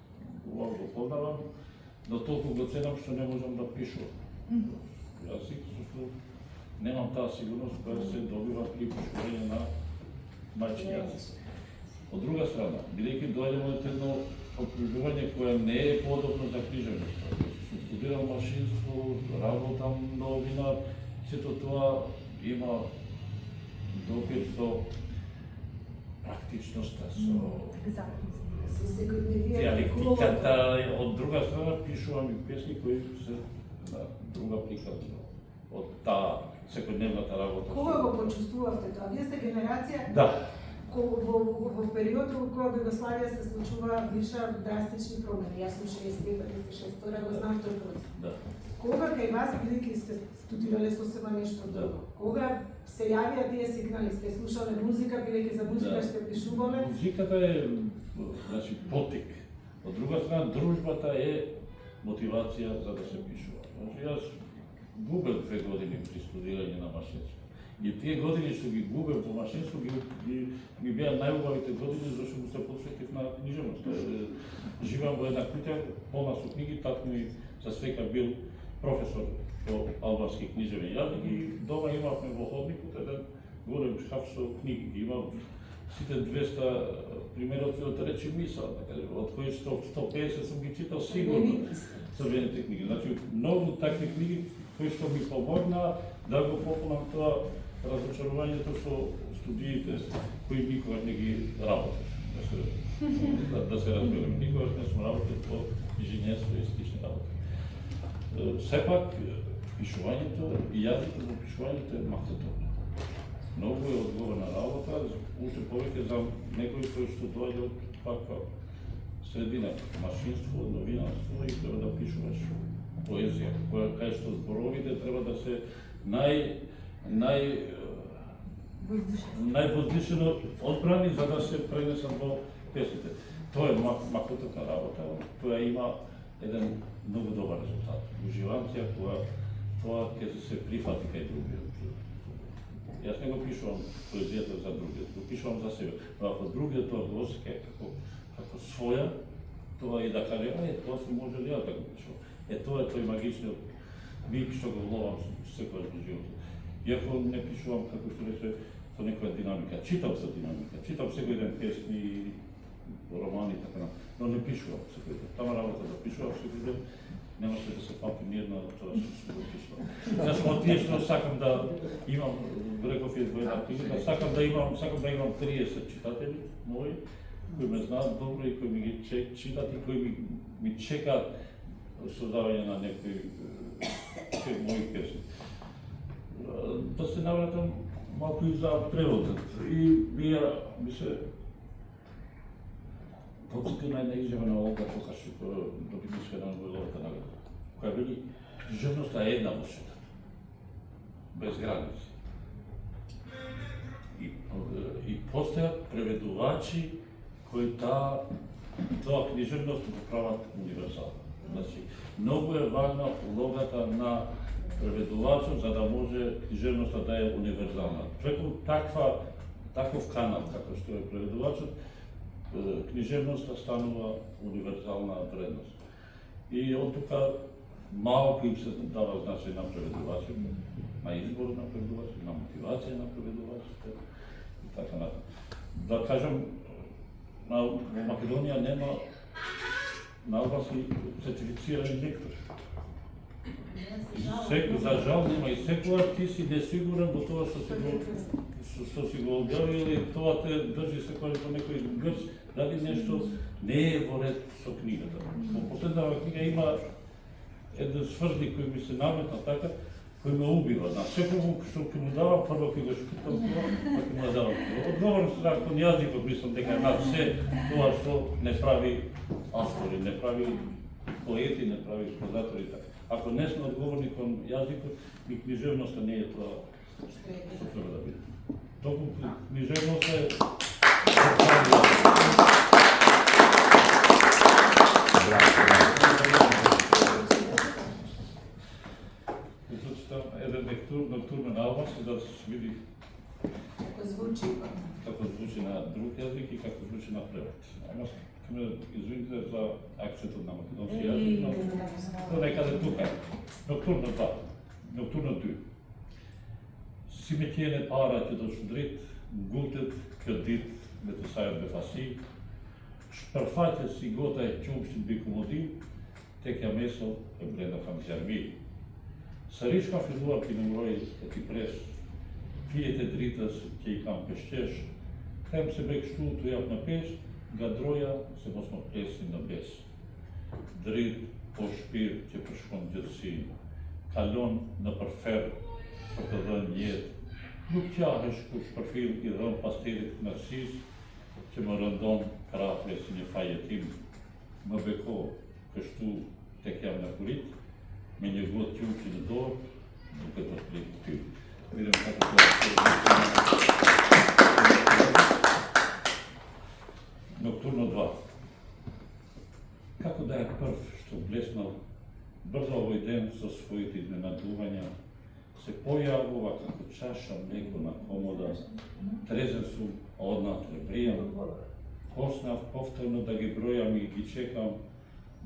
Убаво го познавам, но толку го ценам што не можам да пишувам јазик, зашто немам таа сигурност која се добива при пишување на мајчин јазик. Од друга страна, бидејќи доаѓам од едно окружување кое не е подобно за книжевноста, сум студирал машинство, работам новинар, сето тоа има допир со практичноста, со диалектиката. Од друга страна, пишувам и песни кои се на друга приказна од таа секојдневната работа. Кога го почувствувавте тоа? Вие сте генерација Да. во период во кој Југославија се случува виша драстични промени. Јас сум 65-66, го знам тој процес. Да. Кога кај вас, бидејќи сте студирале сосема нешто друго, кога се јавија тие сигнали, сте слушале музика, бидејќи за музика ще пишуваме? Музиката е, значи, потик. Од друга страна, дружбата е мотивација за да се пишува. Значи, јас губев 2 години при студирање на машинство. И тие години што ги губев во машинство ги беа најубавите години зашто му се посветив на книжевноста. Живеам во една куќа полна со книги, татко ми за свека бил професор по албански книжевен јазик и дома имавме во ходникот еден голем шкаф со книги. Ги имав сите 200 примероци од речи мисал, од кои 150 сум ги читал сигурно современите книги. Значи, многу такви книги кои што ми помогнаа да го пополнам тоа разочарувањето со студиите кои никогаш не ги работев. Да се разберем, никогаш не сум работил по инженерство и слични работи. Сепак, пишувањето и јазикот во пишувањето е мактетовно. Многу е одговорна работа, уште повеќе за некој кој што доаѓа од таква средина, машинство, новинарство и треба да пишуваш поезија, кај што зборовите треба да се највозвишено одбрани за да се пренесат во песните. Тоа е мактетовна работа, тоа има еден многу добар резултат. Уживам се кога тоа ќе се прифати кај другиот. Јас не го пишувам поезијата за другиот, го пишувам за себе. Но ако другиот тоа го осеќа како своја, тоа и да каже, тоа се може ли ја да го пишувам. Тоа е тој магичниот миг што го ловам секојаш во животот. Иако не пишувам, како што рече, со некоја динамика. Читам со динамика, читам секој ден песни, романи и така, но не пишувам секој ден. Тама работа да пишувам секој ден, немаше да се памти ни една тоа што го пишувам. Јас сум од тие што сакам да имам, реков и во една книга, сакам да имам 30 читатели мои, кои ме знаат добро и кои ми ги читат и кои ми чекаат создавање на некои мои песни. Да се навратам малку и за преводот. И ми се подсети на една изјава на Олга Токарчук, добитничка на Нобеловата награда, која вели, книжевноста е една во светот, без граници. И постојат преведувачи кои тоа книжевност го прават универзална. Значи, многу е важна улогата на преведувачот за да може книжевноста да е универзална. Преку таков канал како што е преведувачот, книжевноста станува универзална вредност. И од тука малку им се дава значај на преведувачот, на избор на преведувачот, на мотивација на преведувачот и така натаму. Да кажам, во Македонија нема на албански сертифицирани лектори. За жал нема и секогаш ти си несигурен во тоа што си го објавил и тоа те држи секогаш по некој грч, дали нешто не е во ред со книгата. Во последната книга има еден сврзник кој ми се наметна така, кој ме убива. На секој што ќе му дава, прво ќе го шкитам тоа, па ќе му да давам. Одговорно се така, кон јазикот мислам дека над се тоа што не прави автори, не прави поети, не прави складатори така. Ако не сме одговорни кон јазикот, и книжевноста не е тоа што треба да биде. Токму книжевноста е еден ноктурен албански, за да се види случи на превод. Ама извините за акцентот на македонски јазик, но некаде тука. Ноктурно 2, ноктурно 2. Симитјене пара ќе дошудрит, гултет кредит метосајот бефаси, шпарфајте си гота е чумштин бикомоди, текја месо е блена фамзјарми. Саришка филуар ки номрој е ти прес, фиете дритас ке и кам пештеш, хем се бек шту тујав на пеш, гадроја се мосмо преси на бес. Дрит по шпир ке пешкон дјерси, калон на парфер, портадон јед, Luptjahers kursprofil i römpasteligt narcis, que morandon karafle sine fayetim, mabeko, kështu tek jam në kurit, me një gotë qumqi në dorë, duke të prit ty. Mirëm Nocturno 2. Како да е прв што блеснал, брзо овој ден со своите изненадувања, се појавува како чаша млеко на комода, трезен сум, а однатре бријам. Поснав повторно да ги бројам и ги чекам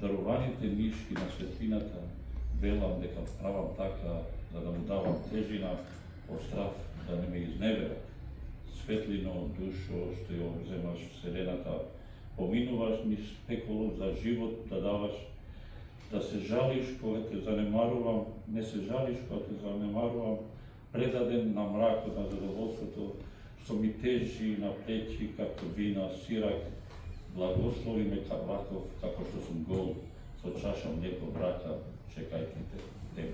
даруваните нишки на светлината, велам дека правам така, за да му давам тежина, од страв да не ме изневерат. Светлино, душо, што ја вземаш вселената, поминуваш низ пеколот за живот да даваш, да се жалиш кога те занемарувам, не се жалиш кога те занемарувам, предаден на мракот на задоволството, што ми тежи на плечи како вина, сирак, благослови ме Ваков, како што сум гол, со чаша млеко в рака, чекајте тебе.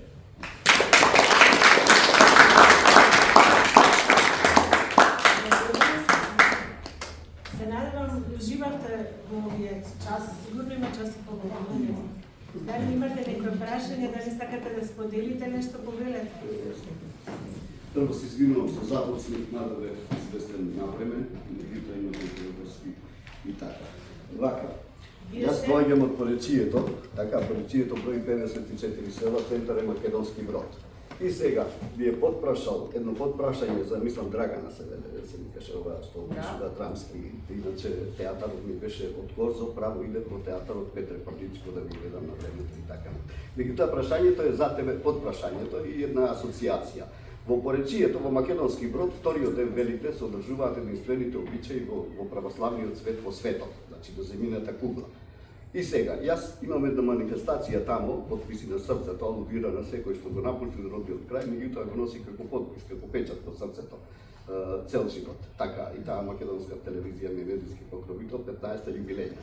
Се надевам, уживавте во овие час, сигурно има час по говорење. Дали имате некој прашање, дали сакате да споделите нешто по велето? Прво се извинувам што започнав надале известен напреме, меѓутоа има некои врски и така. Вака, јас доаѓам од Поречието, така, Поречието брои 54 села, центар е Македонски Брод. И сега ви е подпрашал, едно подпрашање за, мислам, Драгана се ми каже ова, што пишува драмски, иначе театарот ми беше од Корзо, право иде во театарот Петре Парличко да ви гледам на времето и така. Меѓутоа прашањето е за тебе, подпрашањето и една асоциација. Во Поречието, во Македонски Брод, вториот ден велите се одржуваат единствените обичаи во православниот свет во светот, значи до земјината кугла. И сега, јас имам една манифестација тамо, подписи на срцето, алудира на секој што го напушти од родниот крај, меѓутоа го носи како подпис, како печат во срцето, цел живот. Така, и таа македонска телевизија ми медиски покровител, 15-та јубилеја.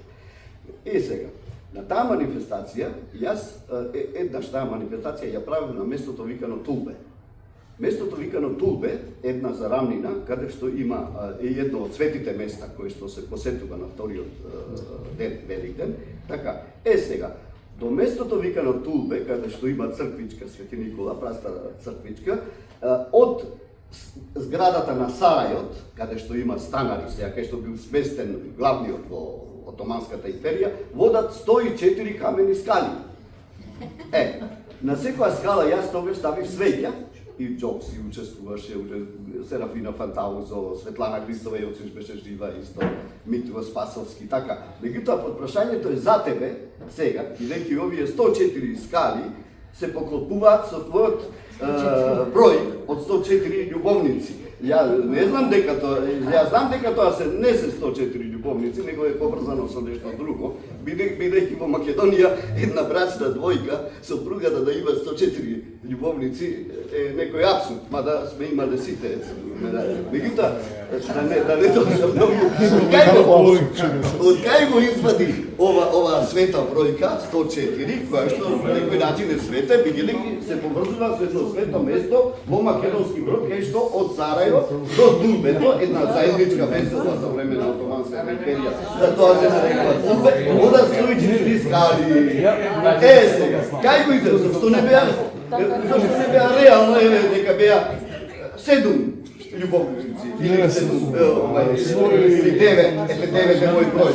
И сега, на таа манифестација, јас еднаш таа манифестација ја правам на местото викано Тулбе. Местото викано Тулбе, една зарамнина, каде што има едно од светите места кои што се посетува на вториот ден, Великден. Така, сега, до местото викано Тулбе, каде што има црквичка Свети Никола, прастара црквичка, од зградата на Сарајот, каде што има станари, сега кај што бил сместен главниот во Отоманската империја, водат 104 камени скали. На секоја скала јас тогаш ставив свеќа, и Джобси учествуваше, Серафина Фантаузо, Светлана Христова Јоциш беше жива исто, Митува Спасовски, така. Меѓутоа, подпрашањето е за тебе, сега, бидејќи овие 104 скали се поклопуваат со твојот број од 104 љубовници. Ја не знам дека тоа, ја знам дека тоа не се 104 љубовници, него е поврзано со нешто друго, бидејќи во Македонија една брачна двојка, сопругата да има 104 љубовници е некој абсурд, мада сме имале сите. Меѓутоа, да не дојдам многу. Од кај го извади ова света бројка 104, која што на некој начин е света, бидејќи се поврзува со едно свето место во Македонски Брод, кај што од Сарајево до Тулбето, една заедничка весела за време на Отоманската империја, за тоа се нарекува Тулбе, одат 104 скали. Сега, кај го излезе? Зашто не беа реално, дека беа 7 љубовници, или 7, или 9 е мој број.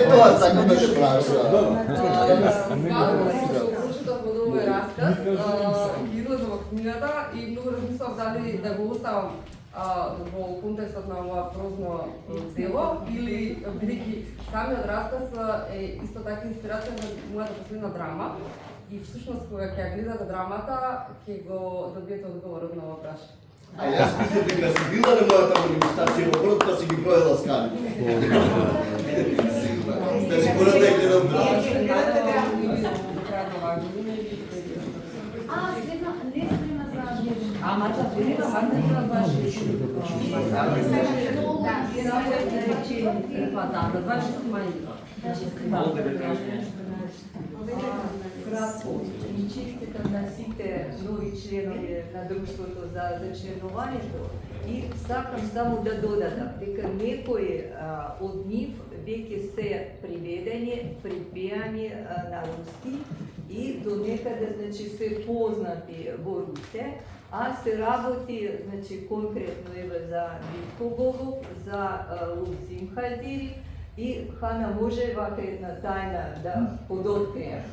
Тоа сакам да се праша. Прочитав од овој расказ, излезов во книгата и многу размислав дали да го оставам во контекстот на ова прозно дело, или бидејќи самиот расказ е исто така инспирација за мојата последна драма, и всушност кога ќе ја гледате драмата, ќе го добиете одговорот на ова прашање. А јас мислам дека си била на мојата манифестација во Брод, па си ги броела скалите. Да си мора да ја гледам драма. Следно, не спрема за Ама та прилика сандена баш па да, на 26 мај. Кратко, и честитам на сите нови членови на Друштвото за членувањето и сакам само да додадам дека некои од нив веќе се приведени, припеани на руски и до некаде значи се познати во Русе, а се работи значи конкретно еве за Витко Богов, за Лукзим Хадири и Хана може вака една тајна да подоткрием.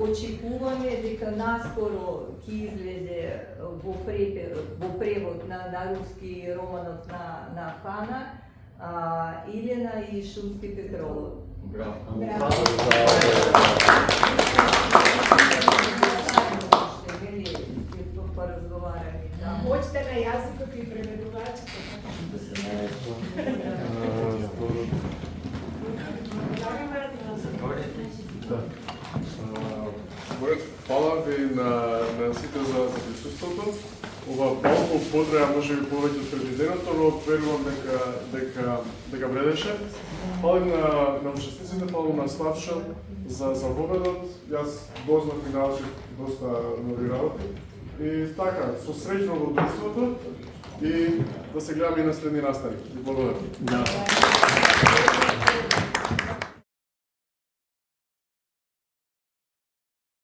Очекуваме дека наскоро ќе излезе во превод на руски романот на Хана, Илена и Шумски Петролов. Браво! Hoćete na јазикот и преведувачите. Фала ви на сите за присуството. Ова малку подреа може би повеќе од предвиденото, но верувам дека вредеше. Фала на учесниците, фала на Славчо за воведот. Јас дознав и научив доста нови работи. И така, со среќно во друштвото и да се гледаме и на следни настани. Благодарам.